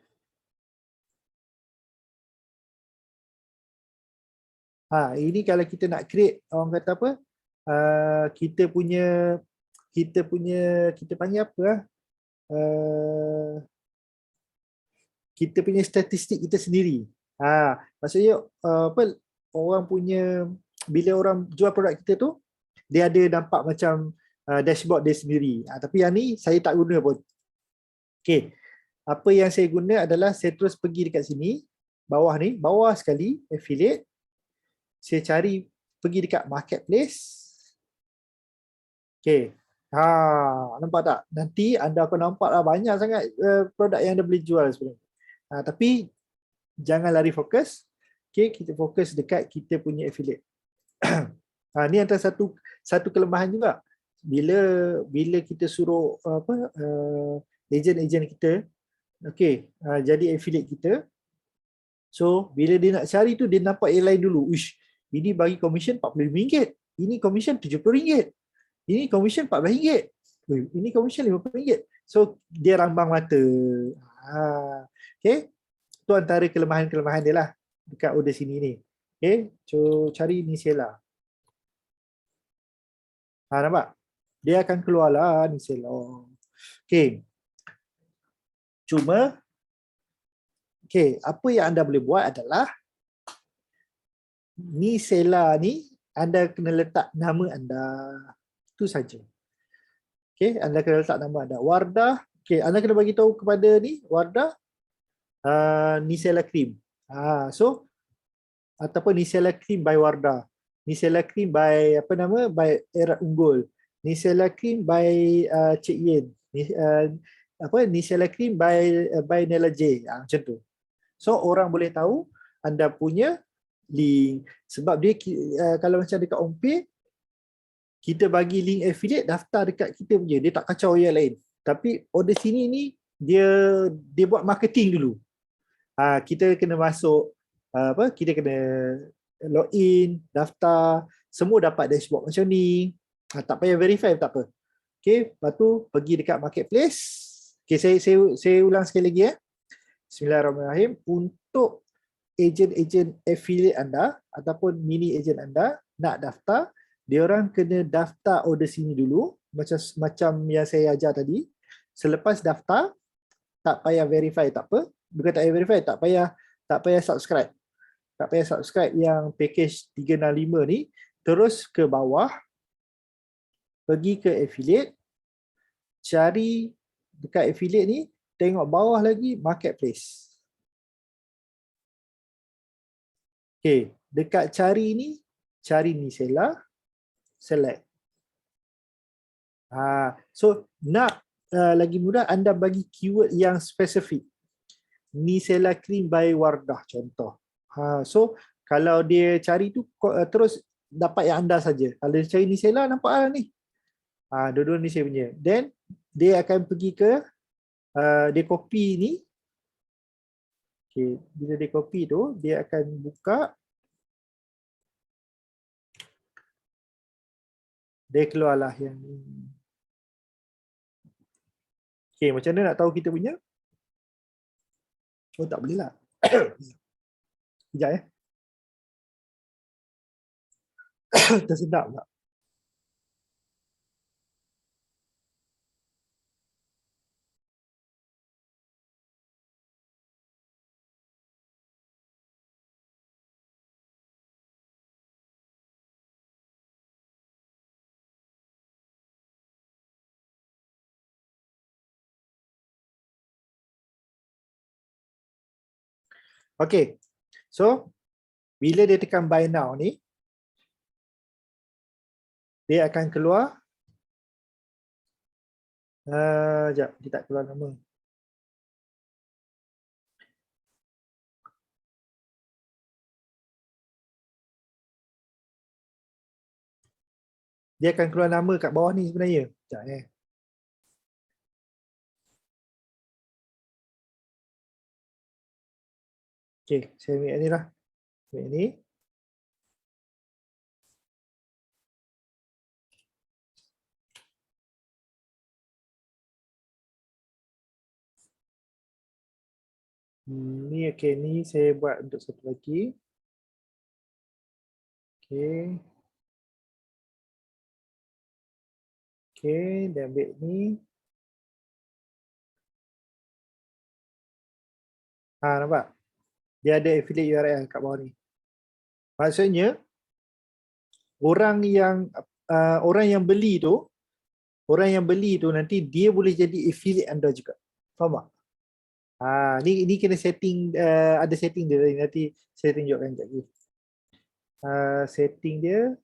Speaker 1: Ini kalau kita nak create, orang kata apa? Kita panggil apa? Kita punya statistik kita sendiri. Maksudnya orang punya, bila orang jual produk kita tu, dia ada nampak macam dashboard dia sendiri. Tapi yang ni saya tak guna pun. Okey. Apa yang saya guna adalah saya terus pergi dekat sini, bawah sekali, affiliate. Saya cari, pergi dekat marketplace. Okey. Nampak tak? Nanti anda akan nampak lah banyak sangat produk yang anda boleh jual sebenarnya. Tapi jangan lari fokus. Okey, kita fokus dekat kita punya affiliate. Ni antara satu kelemahan juga. Bila kita suruh ejen-ejen kita, okey, jadi affiliate kita. So bila dia nak cari tu, dia nampak airline dulu. Uish, ini bagi commission RM45. Ini commission RM70. Ini commission RM14. Ini commission RM50. So dia rambang mata. Okay, tu antara kelemahan-kelemahan dia lah dekat order sini ni. Okay, so cari Nisela. Nampak? Dia akan keluar lah Nisela. Okay. Cuma, okay, apa yang anda boleh buat adalah Nisela ni anda kena letak nama anda. Itu saja. Okay, anda kena letak nama anda. Wardah. Okay, anda kena bagi tahu kepada ni Wardah. Nisela Cream. So ataupun Nisela Cream by Wardah. Nisela Cream by by Erat Unggul. Nisela Cream by Cik Yin. Nisela Cream by Nella J. Macam tu. So orang boleh tahu anda punya link. Sebab dia kalau macam dekat OMPay, kita bagi link affiliate, daftar dekat kita punya. Dia tak kacau yang lain. Tapi order sini ni dia buat marketing dulu. Kita kena masuk, kita kena login, daftar, semua dapat dashboard macam ni. Tak payah verify, tak apa. Okay, lepas tu pergi dekat marketplace. Okay, saya ulang sekali lagi. Bismillahirrahmanirrahim. Untuk ejen-ejen affiliate anda ataupun mini ejen anda nak daftar, dia orang kena daftar order sini dulu, macam yang saya ajar tadi. Selepas daftar, tak payah verify, tak apa. Bukan tak payah verify, tak payah subscribe. Tak payah subscribe yang package 365 ni. Terus ke bawah, pergi ke affiliate, cari dekat affiliate ni, tengok bawah lagi marketplace. Okay, dekat cari ni, cari Nisela, select. So nak lagi mudah, anda bagi keyword yang spesifik. Nisela Cream by Wardah contoh. So kalau dia cari tu terus dapat yang anda saja. Kalau dia cari Nisela, nampak lah ni. Dua-dua ni saya punya. Then dia akan pergi ke dia copy ni. Okay, bila dia copy tu, dia akan buka. Dia keluarlah yang ni. Okay, macam mana nak tahu kita punya? Oh, tak boleh lah. Sekejap Tersedap tak? Okay. So, bila dia tekan buy now ni, dia akan keluar. Sekejap, dia tak keluar nama. Dia akan keluar nama kat bawah ni sebenarnya. Sekejap Okay, saya ambil ni lah. Ambil ni. Ni okay, ni saya buat untuk satu lagi. Okay. Okay, dan ambil ni. Nampak? Dia ada affiliate URL kat bawah ni. Maksudnya, orang yang beli tu nanti dia boleh jadi affiliate anda juga. Faham tak? Ni kena setting, ada setting dia nanti saya tunjukkan sekejap lagi. Setting dia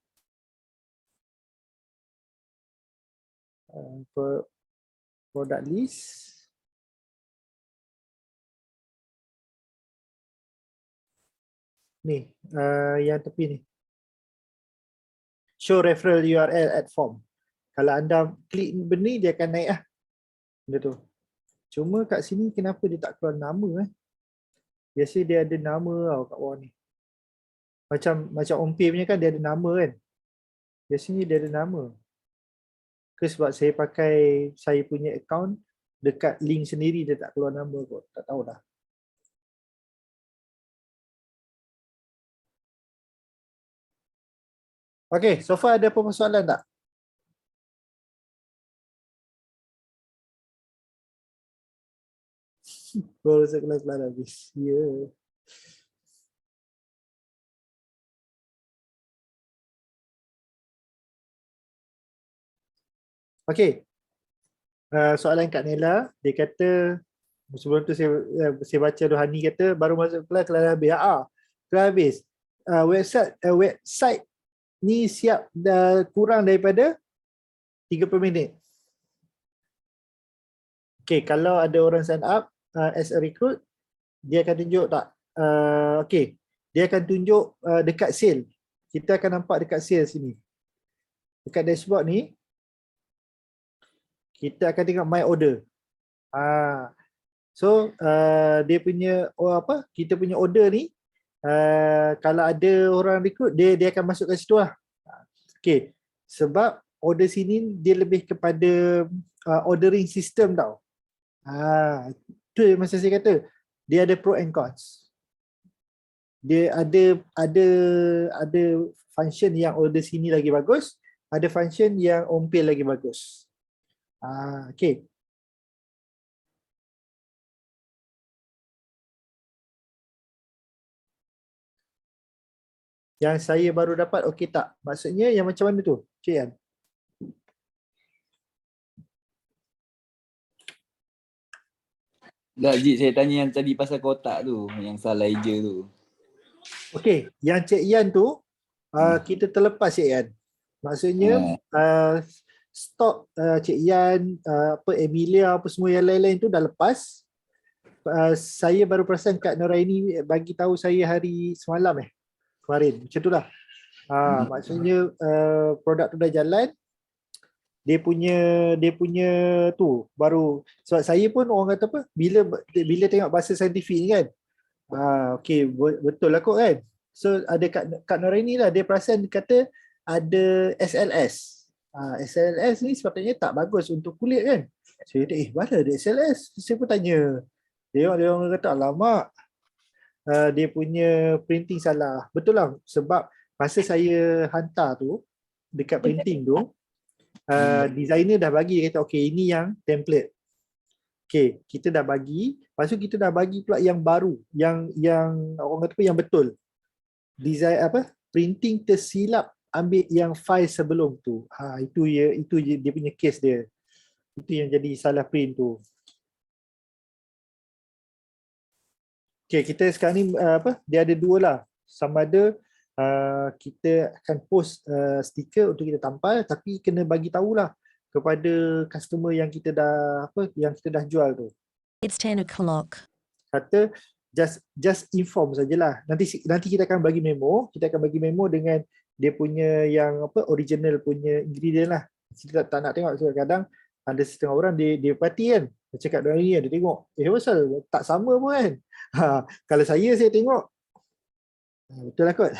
Speaker 1: product list. Ni, yang tepi ni. Show referral URL at form. Kalau anda klik benda ni, dia akan naik lah. Benda tu. Cuma kat sini kenapa dia tak keluar nama Biasa dia ada nama tau kat bawah ni. Macam OMPay punya kan dia ada nama kan. Biasanya dia ada nama. Ke sebab saya pakai saya punya account dekat link sendiri dia tak keluar nama kot. Tak tahulah. Okay, so far ada apa persoalan tak? Baru saya kelas habis. Ya. Okay. Soalan Kak Nela, dia kata sebelum tu saya baca Rohani kata baru masuk kelas habis. Kelas habis. Website ni siap dah kurang daripada 30 minit. Okay, kalau ada orang sign up as a recruit, dia akan tunjuk tak? Okay, dia akan tunjuk dekat sale. Kita akan nampak dekat sale sini. Dekat dashboard ni, kita akan tengok my order. So, dia punya kita punya order ni, kalau ada orang recruit, dia akan masuk kat situ lah. Okay, sebab order sini dia lebih kepada ordering system tau. Itu masa saya kata dia ada pro and cons. Dia ada function yang order sini lagi bagus, ada function yang OMPay lagi bagus. Okay. Yang saya baru dapat okey tak? Maksudnya yang macam mana tu? Cik Yan?
Speaker 7: Tak, Jit, saya tanya yang tadi pasal kotak tu, yang salah eja tu.
Speaker 1: Okey, yang Cik Yan tu kita terlepas Cik Yan. Maksudnya stok Cik Yan, Emilia, apa semua yang lain-lain tu dah lepas. Saya baru perasan Kak Noraini bagi tahu saya hari semalam kemarin. Macam itulah. Maksudnya produk tu dah jalan. Dia punya tu baru, sebab saya pun orang kata apa, bila tengok bahasa saintifik ni kan, okey betul lah kot kan. So ada Kak Noraini lah, dia perasan kata ada SLS. SLS ni sepatutnya tak bagus untuk kulit kan. Saya kata mana ada SLS? Saya pun tanya. Dia orang kata alamak, dia punya printing salah. Betul lah, sebab masa saya hantar tu dekat printing tu, designer dah bagi, kata okay ini yang template. Okay, kita dah bagi, lepas tu kita dah bagi pula yang baru, yang orang kata apa, yang betul. Design apa? Printing tersilap ambil yang file sebelum tu. Itu dia punya case dia. Itu yang jadi salah print tu. Okay, kita sekarang ni dia ada dua lah. Sama ada kita akan post stiker untuk kita tampal, tapi kena bagi tahulah kepada customer yang kita dah jual tu.
Speaker 8: It's 10 o'clock.
Speaker 1: Kata just inform sajalah. Nanti kita akan bagi memo, dengan dia punya yang original punya ingredient lah. Kita tak nak tengok, kadang ada setengah orang dia parti kan. Dia cakap dari ni, dia tengok, pasal tak sama pun kan. Kalau saya tengok, betul lah kot.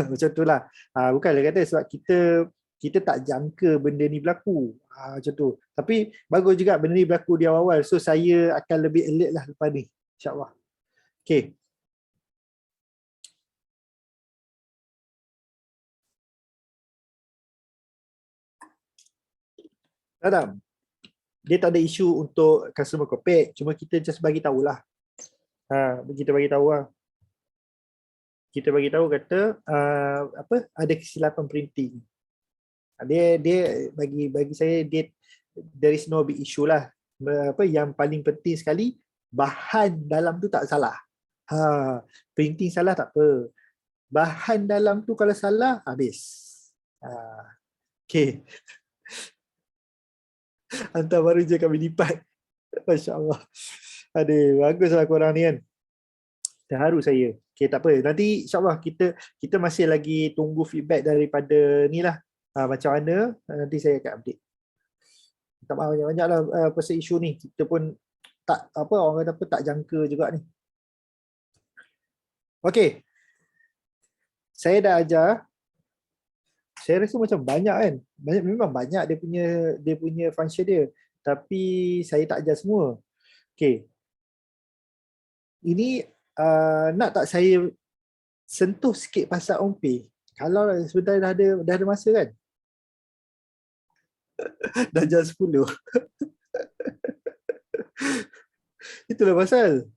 Speaker 1: Macam tu lah. Bukanlah kata sebab kita tak jangka benda ni berlaku. Macam tu. Tapi bagus juga benda ni berlaku di awal-awal. So saya akan lebih alert lah lepas ni. InsyaAllah. Okay. Adam, dia tak ada isu untuk customer copy, cuma kita just bagi tahulah. Kita bagi tahu lah. Kita bagi tahu kata ada kesilapan printing. Dia bagi saya there is no big issue lah. Yang paling penting sekali bahan dalam tu tak salah. Printing salah tak apa. Bahan dalam tu kalau salah habis. Okay. Hantar baru je kami lipat. Masya-Allah. Aduh, baguslah korang ni kan. Terharu saya. Okay, tak apa. Nanti insya-Allah kita masih lagi tunggu feedback daripada ni lah. Macam mana, nanti saya akan update. Tak maaf banyak-banyak lah pasal isu ni. Kita pun tak, orang kata apa, tak jangka juga ni. Okay. Saya dah ajar. Saya rasa macam banyak kan. Memang banyak dia punya function dia. Tapi saya tak ajar semua. Okay. Ini nak tak saya sentuh sikit pasal OnPay? Kalau sebentar dah ada masa kan? Dah jam 10. Itulah pasal.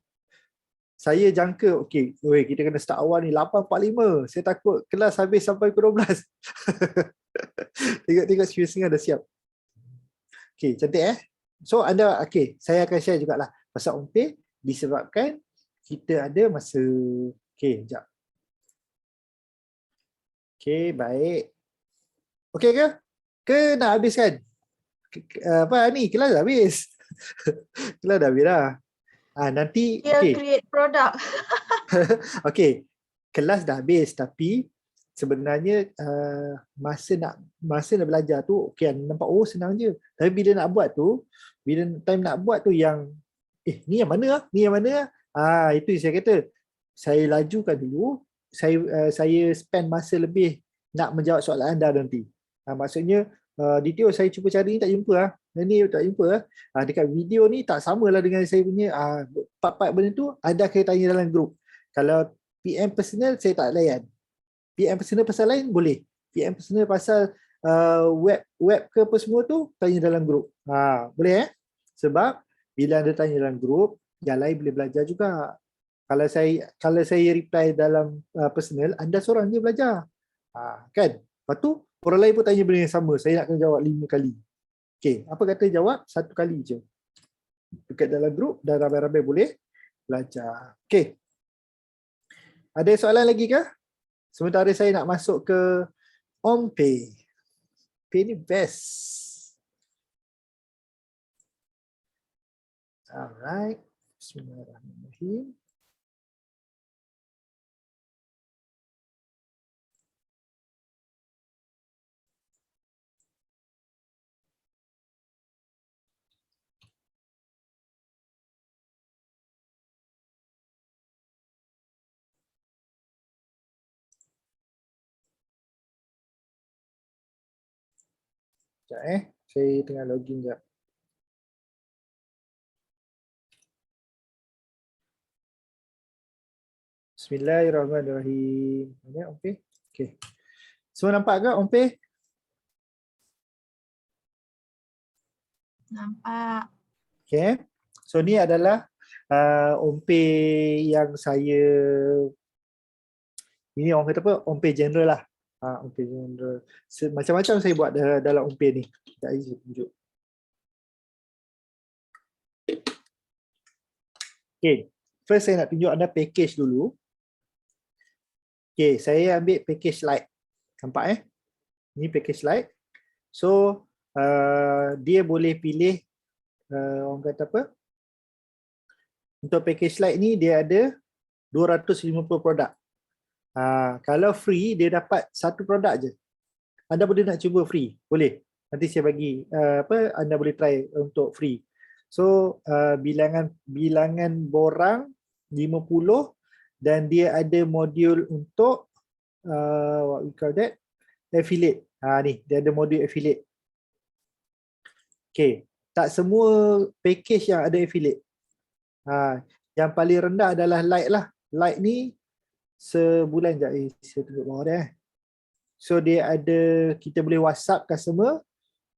Speaker 1: Saya jangka, okay, kita kena start awal ni 8.45. Saya takut kelas habis sampai pukul 12. Tengok 9.30 dah siap. Okay, cantik So okay, saya akan share jugalah pasal OnPay disebabkan kita ada masa. Okay, sekejap. Okay, baik. Okay ke? Ke nak habis kan? Kelas dah habis. Kelas dah habis dah. Nanti okay.
Speaker 3: Create product.
Speaker 1: Okay, kelas dah habis tapi sebenarnya masa nak belajar tu okay, nampak senang je. Tapi bila time nak buat tu yang ni yang mana? Ni yang mana? Itu saya kata. Saya lajukan dulu, saya spend masa lebih nak menjawab soalan anda nanti. Maksudnya detail saya cuba cari ni tak jumpa Ni tak jumpa dekat video ni tak samalah dengan saya punya part-part benda tu ada kena tanya dalam grup. Kalau PM personal saya tak layan. PM personal pasal lain boleh. PM personal pasal web ke apa semua tu tanya dalam grup. Boleh Sebab bila anda tanya dalam grup, yang lain boleh belajar juga. Kalau saya reply dalam personal, anda seorang je belajar. Kan? Lepas tu orang lain pun tanya benda yang sama. Saya nak kena jawab 5 kali. Okay, apa kata jawab 1 kali je. Dekat dalam grup dan ramai-ramai boleh belajar. Okay. Ada soalan lagi ke? Sementara saya nak masuk ke OnPay. Pay ni best. Alright. Bismillahirrahmanirrahim. Sekejap saya tengah login sekejap. Bismillahirrahmanirrahim. Mana Ompe? Okey. Semua nampak ke Ompe?
Speaker 3: Nampak.
Speaker 1: Okay. So ni adalah Ompe yang saya, ini orang kata apa, Ompe general lah. Ompe general. Macam-macam saya buat dalam Ompe ni. Sekejap lagi saya tunjuk. Okay. First saya nak tunjuk anda package dulu. Okay, saya ambil package light. Nampak Ni package light. So dia boleh pilih orang kata apa? Untuk package light ni dia ada 250 produk. Kalau free dia dapat satu produk je. Anda boleh nak cuba free, boleh. Nanti saya bagi anda boleh try untuk free. So bilangan borang 50 dan dia ada modul untuk what we call that, affiliate. Ni dia ada modul affiliate. Okay, tak semua package yang ada affiliate. Yang paling rendah adalah light lah. Light ni sebulan je. Saya tunjuk bawah dia. So dia ada, kita boleh WhatsApp customer.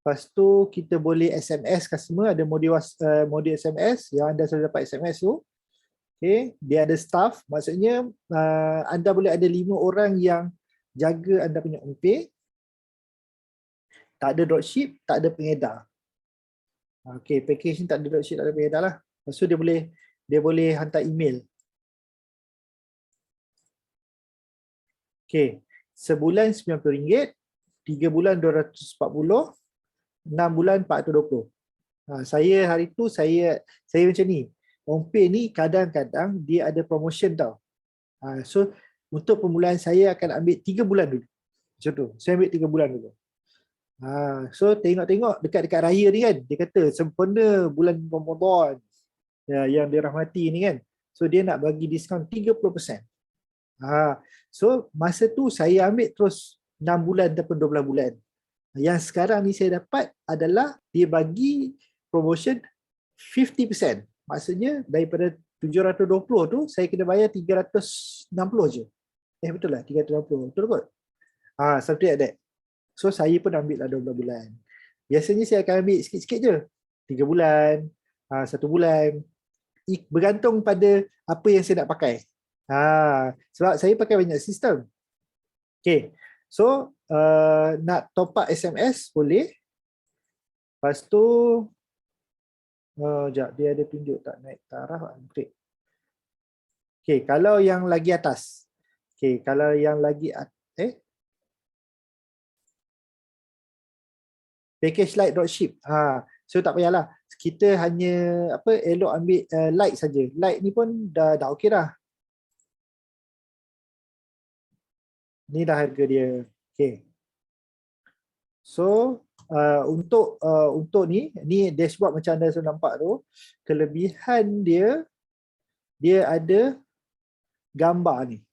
Speaker 1: Lepas tu kita boleh SMS customer. Ada modul SMS yang anda sudah dapat SMS tu. Okay, dia ada staff. Maksudnya anda boleh ada 5 orang yang jaga anda punya Ompe. Tak ada dropship, tak ada pengedar. Okay, package ni tak ada dropship, tak ada pengedar lah. Lepas tu dia boleh hantar email. Okay, sebulan RM90, 3 bulan 240, 6 bulan 420. Saya hari tu saya macam ni. Ompe ni kadang-kadang dia ada promotion tau. So untuk permulaan saya akan ambil 3 bulan dulu. Macam tu. Saya ambil 3 bulan dulu. So tengok-tengok dekat-dekat raya ni kan, dia kata sempena bulan Ramadan yang dirahmati ni kan. So dia nak bagi diskaun 30%. So masa tu saya ambil terus 6 bulan ataupun 12 bulan. Yang sekarang ni saya dapat adalah dia bagi promotion 50%. Maksudnya daripada 720 tu saya kena bayar 360 je. Betul lah, 360. Betul kot? Something like that. So saya pun ambil lah 12 bulan. Biasanya saya akan ambil sikit-sikit je. 3 bulan, 1 bulan. Bergantung pada apa yang saya nak pakai. Sebab saya pakai banyak sistem. Okay. So nak top up SMS boleh. Lepas tu sekejap, dia ada tunjuk tak naik taraf. Okay, kalau yang lagi atas. Okay, kalau yang lagi package light dropship. So tak payahlah. Kita hanya elok ambil light saja. Light ni pun dah okey dah. Ni dah harga dia. Okay. So untuk ni dashboard macam anda sudah nampak tu, kelebihan dia ada gambar ni.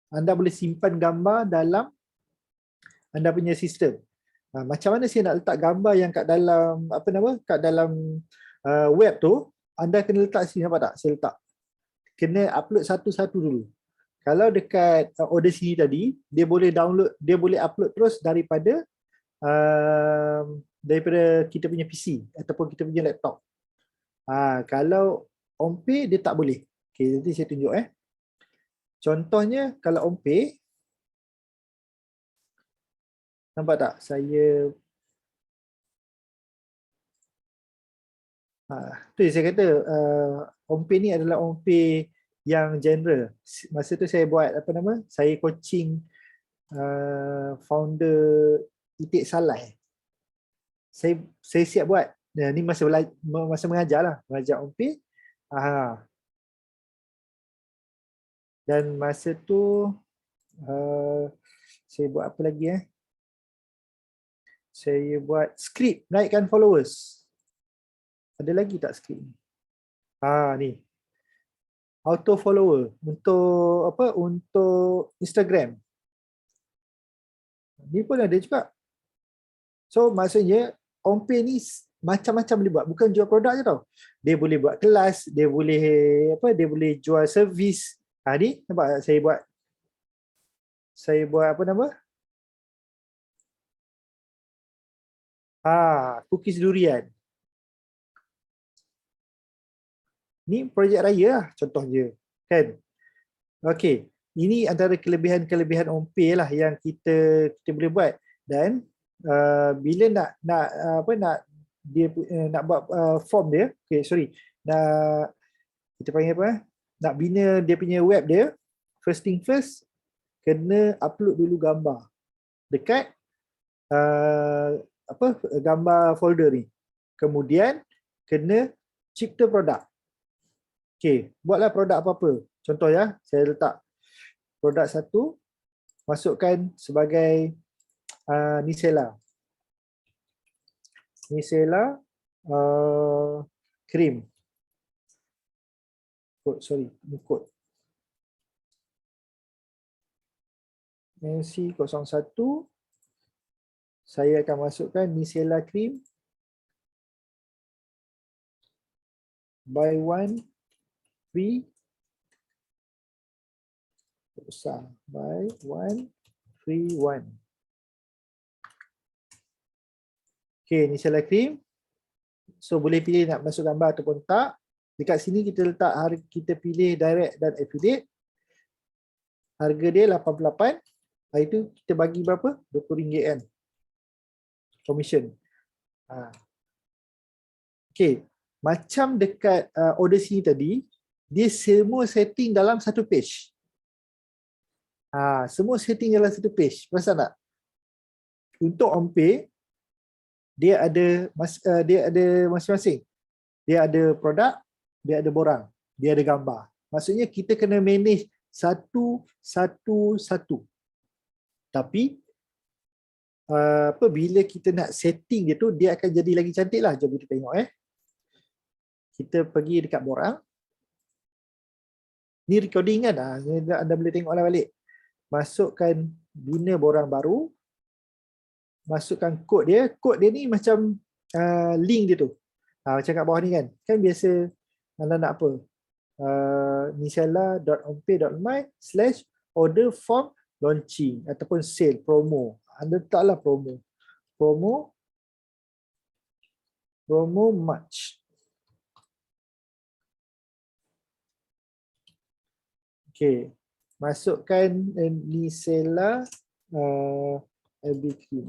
Speaker 1: Anda boleh simpan gambar dalam anda punya sistem. Macam mana saya nak letak gambar yang kat dalam kat dalam web tu, anda kena letak sini, nampak tak? Saya letak. Kena upload satu-satu dulu. Kalau dekat Odyssey tadi, dia boleh download, dia boleh upload terus daripada kita punya PC ataupun kita punya laptop. Kalau Ompe dia tak boleh. Okay, nanti saya tunjuk Contohnya kalau Ompe, nampak tak? Saya tu saya kata Ompe ni adalah Ompe yang general. Masa tu saya buat saya coaching founder Itik Salai. Saya siap buat. Ni masa mengajar lah, mengajar Ompe. Dan masa tu saya buat apa lagi saya buat skrip naikkan followers. Ada lagi tak skrip ni? Ni. Auto follower untuk untuk Instagram. Ni pun ada juga. So maksudnya Ompe ni macam-macam boleh buat, bukan jual produk je tau. Dia boleh buat kelas, dia boleh dia boleh jual servis. Ni nampak tak saya buat apa nama? Cookies durian. Ni projek raya lah contohnya, kan? Okey, ini antara kelebihan-kelebihan OMPay lah yang kita boleh buat. Dan bila nak buat form dia, nak kita panggil apa? Nak bina dia punya web dia, first thing first, kena upload dulu gambar dekat gambar folder ni. Kemudian kena cipta produk. Okey, buatlah produk apa-apa. Contoh ya, saya letak produk 1, masukkan sebagai Nicella. Nicella cream. Ni kod. NC01, saya akan masukkan Nicella cream buy one free besar, buy one free one. Okay, Nicella cream. So boleh pilih nak masuk gambar ataupun tak. Dekat sini kita letak harga, kita pilih direct dan affiliate. Harga dia 88. Hari tu kita bagi berapa? RM20 kan. Commission. Okay. Macam dekat order sini tadi, dia semua setting dalam satu page. Semua setting dalam satu page. Perasan tak? Untuk OMPay, dia ada masing-masing. Dia ada produk, dia ada borang, dia ada gambar. Maksudnya kita kena manage satu. Tapi bila kita nak setting dia tu, dia akan jadi lagi cantik lah. Jom kita tengok Kita pergi dekat borang. Ni recording kan? Anda boleh tengok lah balik. Masukkan bina borang baru. Masukkan kod dia. Kod dia ni macam link dia tu. Macam kat bawah ni kan. Kan biasa anda nak apa? nicella.ompay.my/order form launching ataupun sale, promo. Anda letaklah promo. Promo March. Okay. Masukkan Nicella LB cream.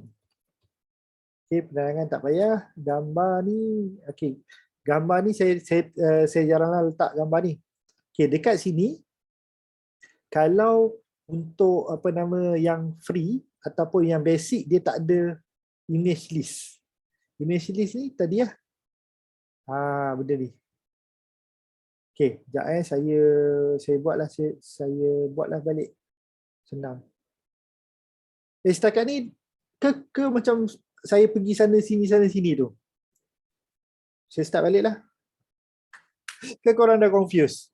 Speaker 1: Okay, penerangan tak payah. Gambar ni, okay. Gambar ni saya jaranglah letak gambar ni. Okay, dekat sini, kalau untuk apa nama yang free ataupun yang basic, dia tak ada image list. Image list ni tadi lah. Benda ni. Okay, sekejap saya buatlah balik. Senang. Setakat ni ke macam saya pergi sana sini tu. Saya start balik lah. Ke korang dah confused?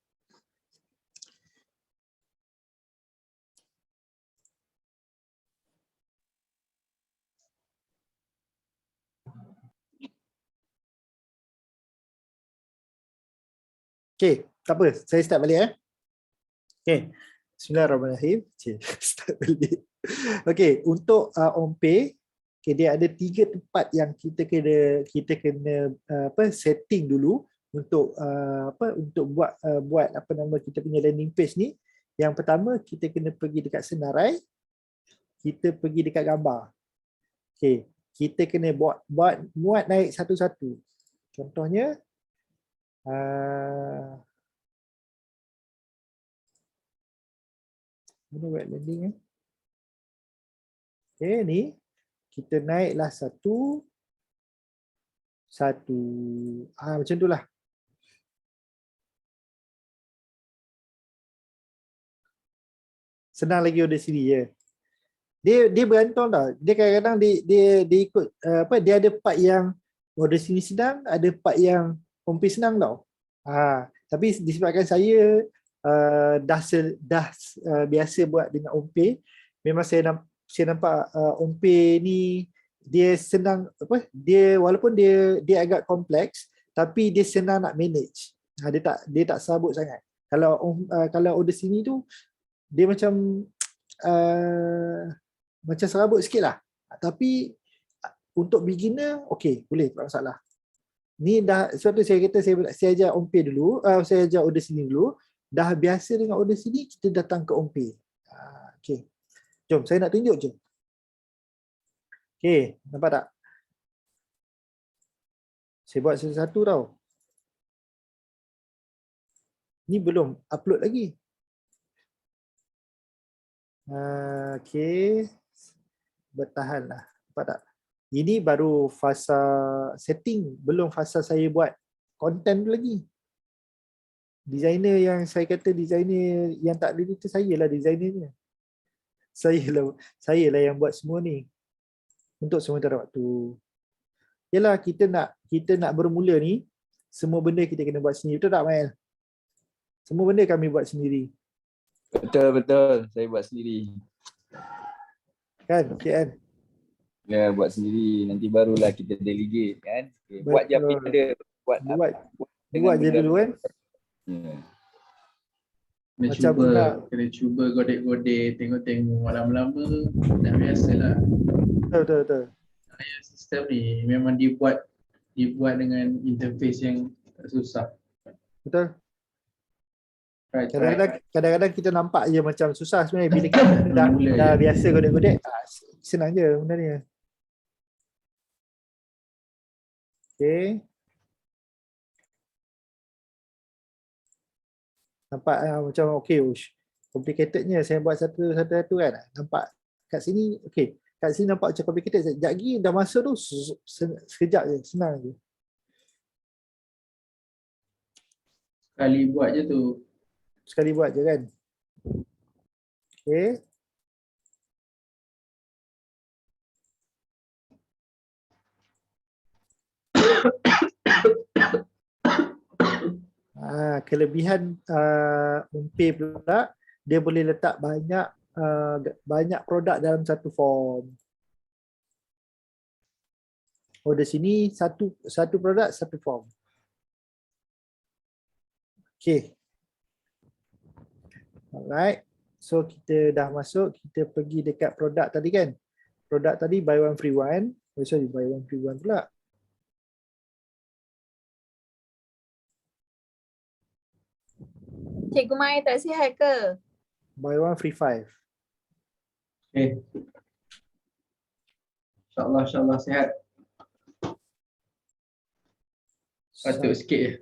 Speaker 1: Okay, tak apa. Saya start balik Okay. Bismillahirrahmanirrahim. Start balik. Okay, untuk OMPay, okay, dia ada 3 tempat yang kita kena setting dulu untuk untuk buat apa nama kita punya landing page ni. Yang pertama, kita kena pergi dekat senarai, kita pergi dekat gambar. Okay, kita kena muat naik satu-satu. Contohnya mana web landing Okay, ni kita naiklah satu. Macam tu lah. Senang lagi order sini je. Dia bergantung tau. Dia kadang-kadang dia ikut dia ada part yang order sini senang, ada part yang OMPay senang tau. Tapi disebabkan saya dah biasa buat dengan OMPay, memang saya nampak OMPay ni dia senang dia walaupun dia agak kompleks, tapi dia senang nak manage. Dia tak sabut sangat. Kalau order sini tu dia macam serabut sikit lah. Tapi untuk beginner, okay, boleh, tak masalah. Ni dah, sebab tu saya kata saya ajar OMPay dulu, saya ajar order sini dulu. Dah biasa dengan order sini, kita datang ke OMPay. Okay. Jom, saya nak tunjuk je. Okay, nampak tak? Saya buat satu-satu tau. Ni belum upload lagi. Okay. Bertahanlah. Nampak tak? Ini baru fasa setting, belum fasa saya buat content lagi. Designer yang saya kata designer yang tak ada itu saya lah designernya. Saya lah yang buat semua ni. Untuk sementara waktu. Yalah, kita nak bermula ni, semua benda kita kena buat sendiri. Betul tak, Mael? Semua benda kami buat sendiri.
Speaker 7: Betul. Saya buat sendiri.
Speaker 1: Kan? Okay, kan?
Speaker 7: Ya, buat sendiri. Nanti barulah kita delegate kan. Okay. Buat je apa
Speaker 1: Betul.
Speaker 7: ada.
Speaker 1: Buat je dulu kan?
Speaker 7: Ya.
Speaker 1: Macam pula.
Speaker 2: Kena cuba godek-godek, tengok-tengok lama-lama, dah biasalah.
Speaker 1: Betul.
Speaker 2: Sistem ni memang dibuat dengan interface yang tak susah.
Speaker 1: Betul.
Speaker 2: Try.
Speaker 1: Kadang-kadang kita nampak je macam susah sebenarnya. Bila kita dah biasa godek-godek, senang je benda ni. Okay. Nampak macam okay, complicatednya saya buat satu-satu kan. Nampak kat sini, okay. Kat sini nampak macam complicated. Sekejap lagi dah masuk tu, sekejap je, senang je.
Speaker 2: Sekali buat je tu.
Speaker 1: Sekali buat je kan. Okay. Kelebihan OMPay pula, dia boleh letak banyak produk dalam satu form. Order sini satu produk satu form. Okay. Alright. So kita dah masuk, kita pergi dekat produk tadi kan. Produk tadi buy one free one. Sorry, buy one free one pula.
Speaker 4: Cikgu Mai tak sihat ke?
Speaker 1: Buy one free five.
Speaker 2: Okay. InsyaAllah sihat. Batuk sikit je.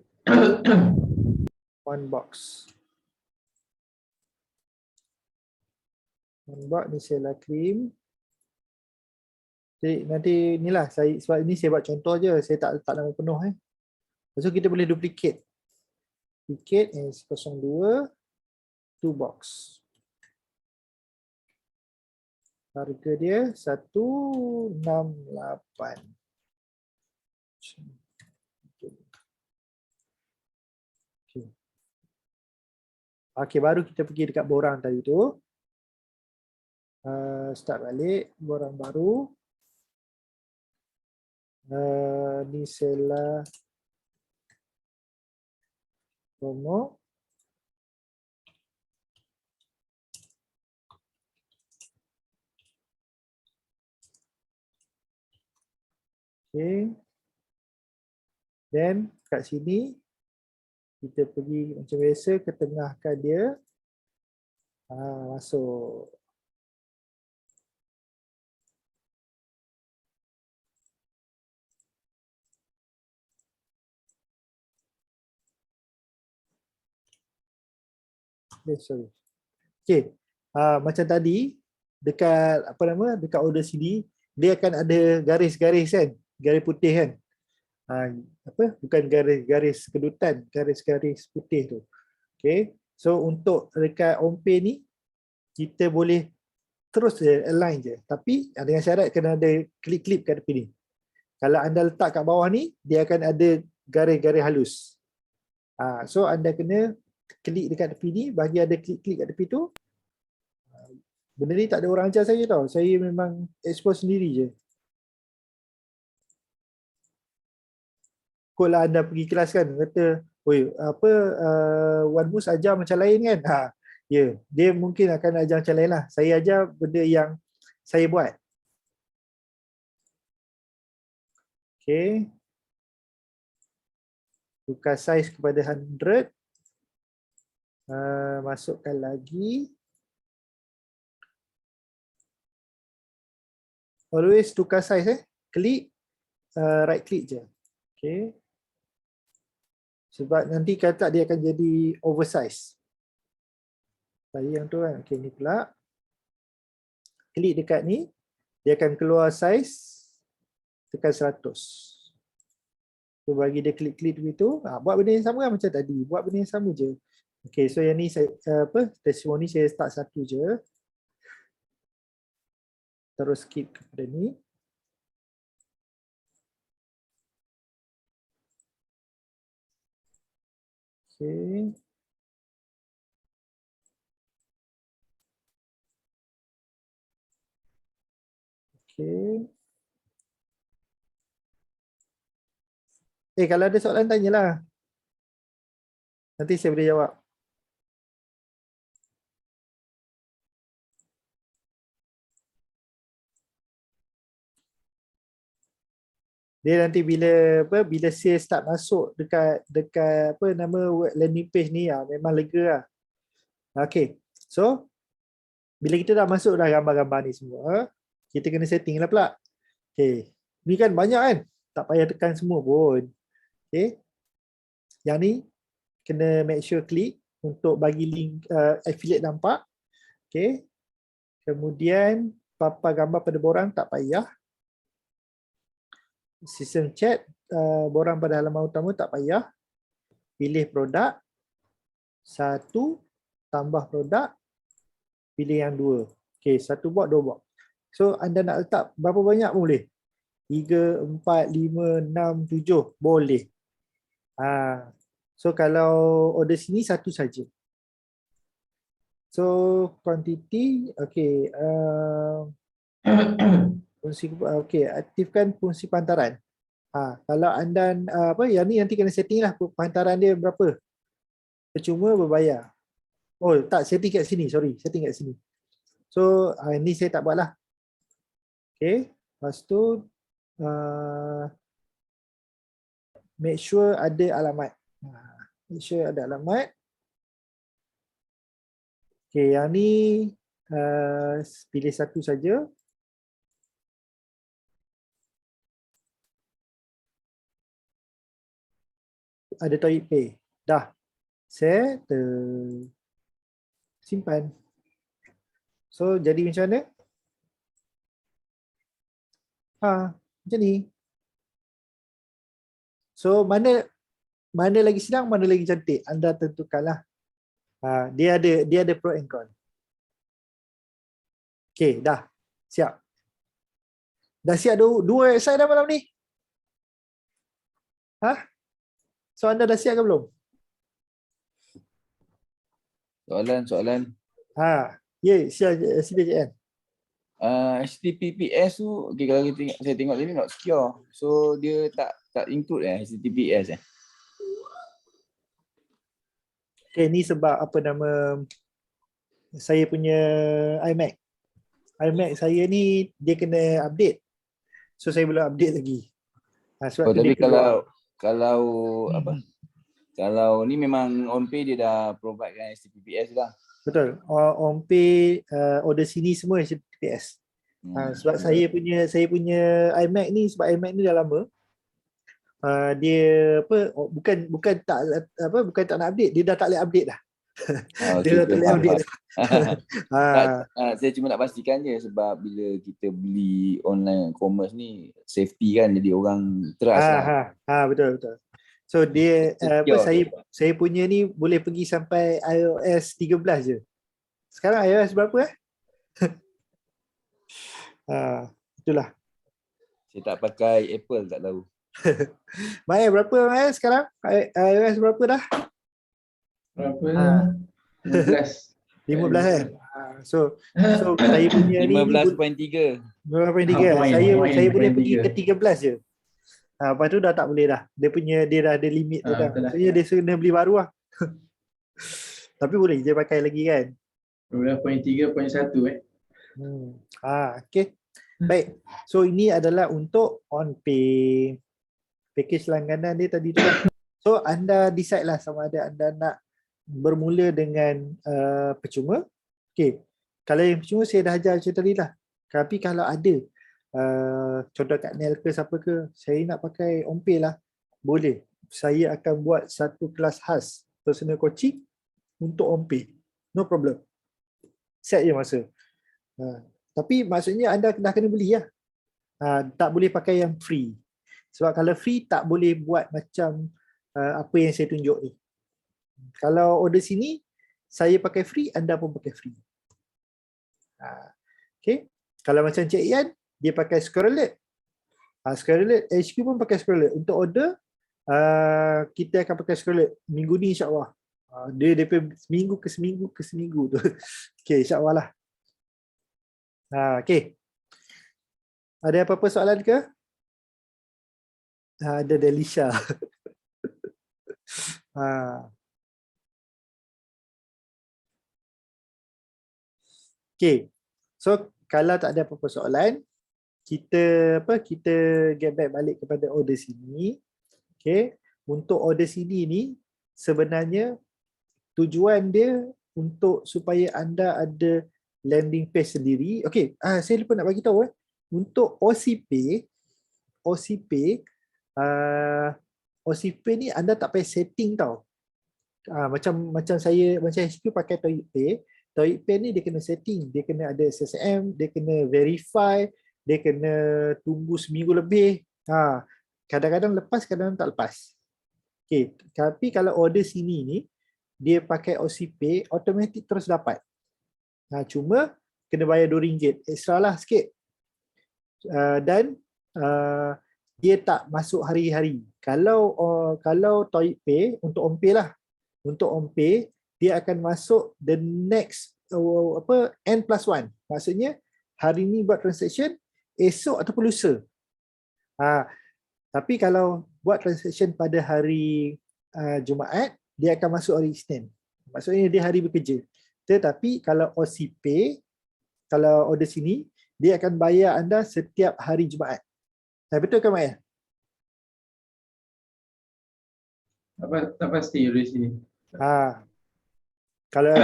Speaker 1: One box. One box ni Sela cream. Jadi nanti inilah sebab ini saya buat contoh je, saya tak letak nama penuh Lepas tu kita boleh duplicate. Duplicate S02 2 box. Harga dia 168. Okey, baru kita pergi dekat borang tadi tu. Start balik borang baru. Ni Sela promo. Okay. Then kat sini kita pergi macam biasa ke tengahkan dia. Masuk. Sorry. Okay. Macam tadi dekat dekat order CD dia akan ada garis-garis kan, garis putih kan. Bukan garis-garis kedutan, garis-garis putih tu. Okay. So untuk dekat OMPay ni kita boleh terus align je. Tapi dengan syarat kena ada klip-klip kat tepi ni. Kalau anda letak kat bawah ni, dia akan ada garis-garis halus. So anda kena klik dekat tepi ni, bagi ada klik-klik kat tepi tu. Benda ni tak ada orang ajar saya tau. Saya memang expose sendiri je. Kot lah anda pergi kelas kan, kata oi apa Wan Mus ajar macam lain kan. Ya, dia mungkin akan ajar macam lain lah. Saya ajar benda yang saya buat. Okay. Tukar saiz kepada 100. Masukkan lagi. Always tukar saiz klik, right click je. Okay. Sebab nanti kata dia akan jadi oversize. Tadi yang tu kan. Okay, ni pula. Klik dekat ni, dia akan keluar saiz, tekan 100. So bagi dia klik-klik begitu, buat benda yang sama lah macam tadi. Buat benda yang sama je. Okay, so yang ni saya testimoni saya start satu je. Terus skip kepada ni. Okay. Okay. Kalau ada soalan tanyalah. Nanti saya boleh jawab. Dia nanti bila saya start masuk dekat apa nama landing page ni memang lega lah. Okay. So bila kita dah masuk dah gambar-gambar ni semua, kita kena setting lah pula. Okay. Ni kan banyak kan? Tak payah tekan semua pun. Okay. Yang ni kena make sure klik untuk bagi link affiliate nampak. Okay. Kemudian papan gambar pada borang tak payah. Sistem chat borang pada halaman utama tak payah. Pilih produk. 1 tambah produk. Pilih yang 2. Okay, 1 box 2 box. So anda nak letak berapa banyak pun boleh. 3, 4, 5, 6, 7 boleh. So kalau order sini 1 saja. So quantity, okay. Fungsi, okay, aktifkan fungsi pantaran. Kalau anda yang ni nanti kena setting lah pantaran dia berapa. Percuma berbayar. Oh tak, setting kat sini, sorry, setting kat sini. So ni saya tak buat lah. Okay, lepas tu make sure ada alamat. Make sure ada alamat. Okay, yang ni pilih 1 saja. Ada Toyib Pay. Dah. Set. Simpan. So, jadi macam mana? Macam ni. So, mana lagi senang, mana lagi cantik. Anda tentukanlah. Dia ada pro and con. Okay, dah. Siap. Dah siap 2 website dah malam ni? So anda dah siap ke belum?
Speaker 7: Soalan.
Speaker 1: Ya, sila je kan.
Speaker 7: HTTPS tu, okay, kalau saya tengok tadi not secure. So dia tak include HTTPS.
Speaker 1: Okay, ni sebab apa nama saya punya iMac. iMac saya ni dia kena update. So saya belum update lagi. Sebab
Speaker 7: Tapi kalau kalau ni memang OnPay dia dah provide kan HTTPS dah.
Speaker 1: Betul. OnPay, order sini semua HTTPS. Sebab saya punya iMac ni, sebab iMac ni dah lama. Dia bukan tak nak update, dia dah tak boleh update dah. Dia dah tak boleh update dah.
Speaker 7: Saya cuma nak pastikan je sebab bila kita beli online commerce ni safety kan, jadi orang trust lah.
Speaker 1: Betul. So dia saya punya ni boleh pergi sampai iOS 13 je. Sekarang iOS berapa itulah.
Speaker 7: Saya tak pakai Apple, tak tahu.
Speaker 1: Mai berapa Mai sekarang? iOS berapa dah?
Speaker 2: Berapa? 15.
Speaker 1: 15 So saya punya ni
Speaker 7: 15.3.
Speaker 1: 15.3. Saya boleh pergi ke 13 je. Lepas tu dah tak boleh dah. Dia dah ada limit tu dah.
Speaker 2: betul lah.
Speaker 1: Maksudnya dia kena beli baru lah. Tapi boleh je pakai lagi kan.
Speaker 2: 12.3.1
Speaker 1: Okay. Baik. So ini adalah untuk on pay. Package langganan dia tadi tu lah. So anda decide lah sama ada anda nak bermula dengan percuma. Okay. Kalau yang percuma saya dah ajar macam tadi lah. Tapi kalau ada contoh kat Nel ke siapa ke, saya nak pakai on pay lah. Boleh. Saya akan buat satu kelas khas personal coaching untuk on pay. No problem. Set je masa. Tapi maksudnya anda dah kena beli lah. Tak boleh pakai yang free. Sebab kalau free tak boleh buat macam apa yang saya tunjuk ni. Kalau order sini, saya pakai free, anda pun pakai free. Okay. Kalau macam Cik Ian, dia pakai Scarlett. Scarlett HQ pun pakai Scarlett. Untuk order, kita akan pakai Scarlett minggu ni insyaAllah. Dia DP seminggu ke seminggu tu. Okay, insyaAllah lah. Okay. Ada apa-apa soalan ke? Ada Delisha. Okay. So kalau tak ada apa-apa soalan, kita get back balik kepada order sini. Okay. Untuk order sini ni sebenarnya tujuan dia untuk supaya anda ada landing page sendiri. Okay. Saya lupa nak bagi tahu untuk OCP ni anda tak payah setting tau. Macam HQ pakai TOEIC ni dia kena setting, dia kena ada SSM, dia kena verify, dia kena tunggu seminggu lebih. Kadang-kadang lepas, kadang-kadang tak lepas. Okay. Tapi kalau order sini ni dia pakai OCP, automatic terus dapat. Cuma kena bayar RM2 extra lah sikit. Dan dia tak masuk hari-hari. Kalau TOEIC Pay untuk on pay lah. Untuk on pay dia akan masuk the next N+1. Maksudnya hari ni buat transaction, esok ataupun lusa. Tapi kalau buat transaction pada hari Jumaat, dia akan masuk hari Isnin. Maksudnya dia hari bekerja. Tetapi kalau OCP, kalau order sini, dia akan bayar anda setiap hari Jumaat. Betul ke Maya?
Speaker 2: Tak pasti order sini.
Speaker 1: Kalau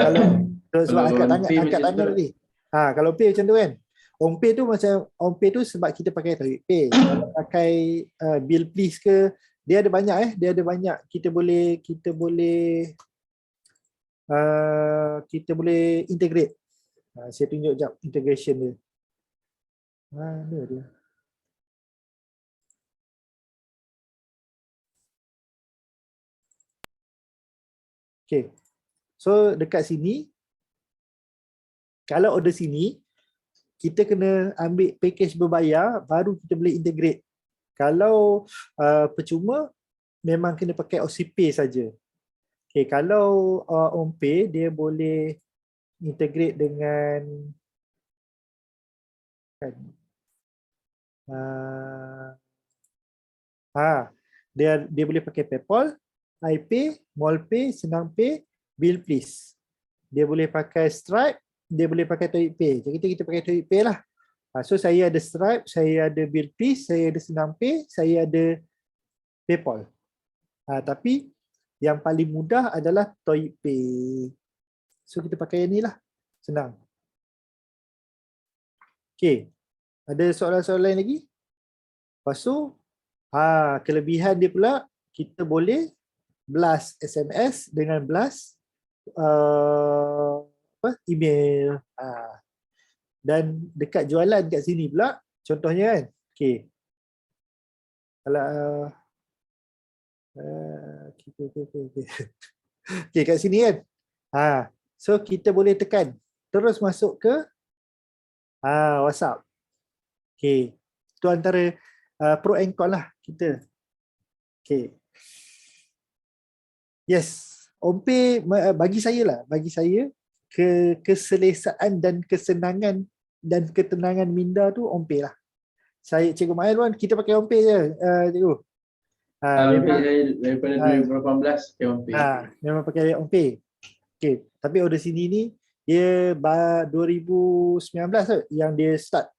Speaker 1: sebab angkat tangan tadi. Kalau pay macam tu kan. On pay tu macam tu sebab kita pakai TOEIC Pay. Kalau pakai bill please ke, dia ada banyak dia ada banyak kita boleh integrate. Saya tunjuk jap integration dia. Mana dia? Okay. So dekat sini, kalau order sini, kita kena ambil package berbayar, baru kita boleh integrate. Kalau percuma, memang kena pakai OCP saja. Okay, kalau on pay, dia boleh integrate dengan dia boleh pakai PayPal, iPay, MallPay, SenangPay, Bill Please. Dia boleh pakai Stripe, dia boleh pakai TOEIC Pay. Jadi kita pakai TOEIC Pay lah. So saya ada Stripe, saya ada Bill Please, saya ada SenangPay, saya ada PayPal. Tapi yang paling mudah adalah TOEIC Pay. So kita pakai yang ni lah. Senang. Okay. Ada soalan-soalan lain lagi? Lepas tu, kelebihan dia pula, kita boleh blast SMS dengan blast email. Dan dekat jualan kat sini pula, contohnya kan, okay. Kalau okay, kat sini kan, so kita boleh tekan terus masuk ke WhatsApp. Okay, itu antara pro and con lah kita. Okay. Yes, on pay bagi saya keselesaan dan kesenangan dan ketenangan minda tu on pay lah. Saya Cikgu Mahir pun kita pakai on pay je, cikgu. Memang
Speaker 2: saya daripada 2018 pakai OnePay.
Speaker 1: memang pakai OnPay. Okay. Tapi order sini ni dia 2019 tu yang dia start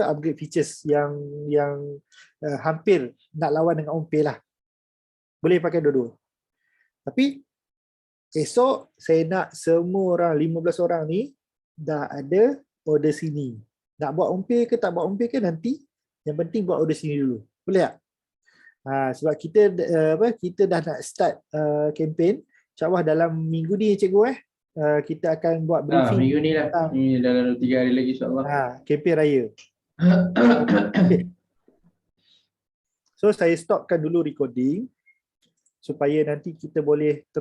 Speaker 1: upgrade features yang hampir nak lawan dengan OnPay lah. Boleh pakai dua-dua. Tapi esok saya nak semua orang 15 orang ni dah ada order sini. Nak buat OnPay ke tak buat OnPay ke nanti, yang penting buat order sini dulu. Boleh tak? Sebab kita dah nak start kempen. InsyaAllah dalam minggu ni cikgu kita akan buat briefing
Speaker 2: Minggu ni lah.
Speaker 1: tentang
Speaker 2: Ini dalam 3 hari lagi insyaAllah.
Speaker 1: kempen raya. Okay. So saya stopkan dulu recording supaya nanti kita boleh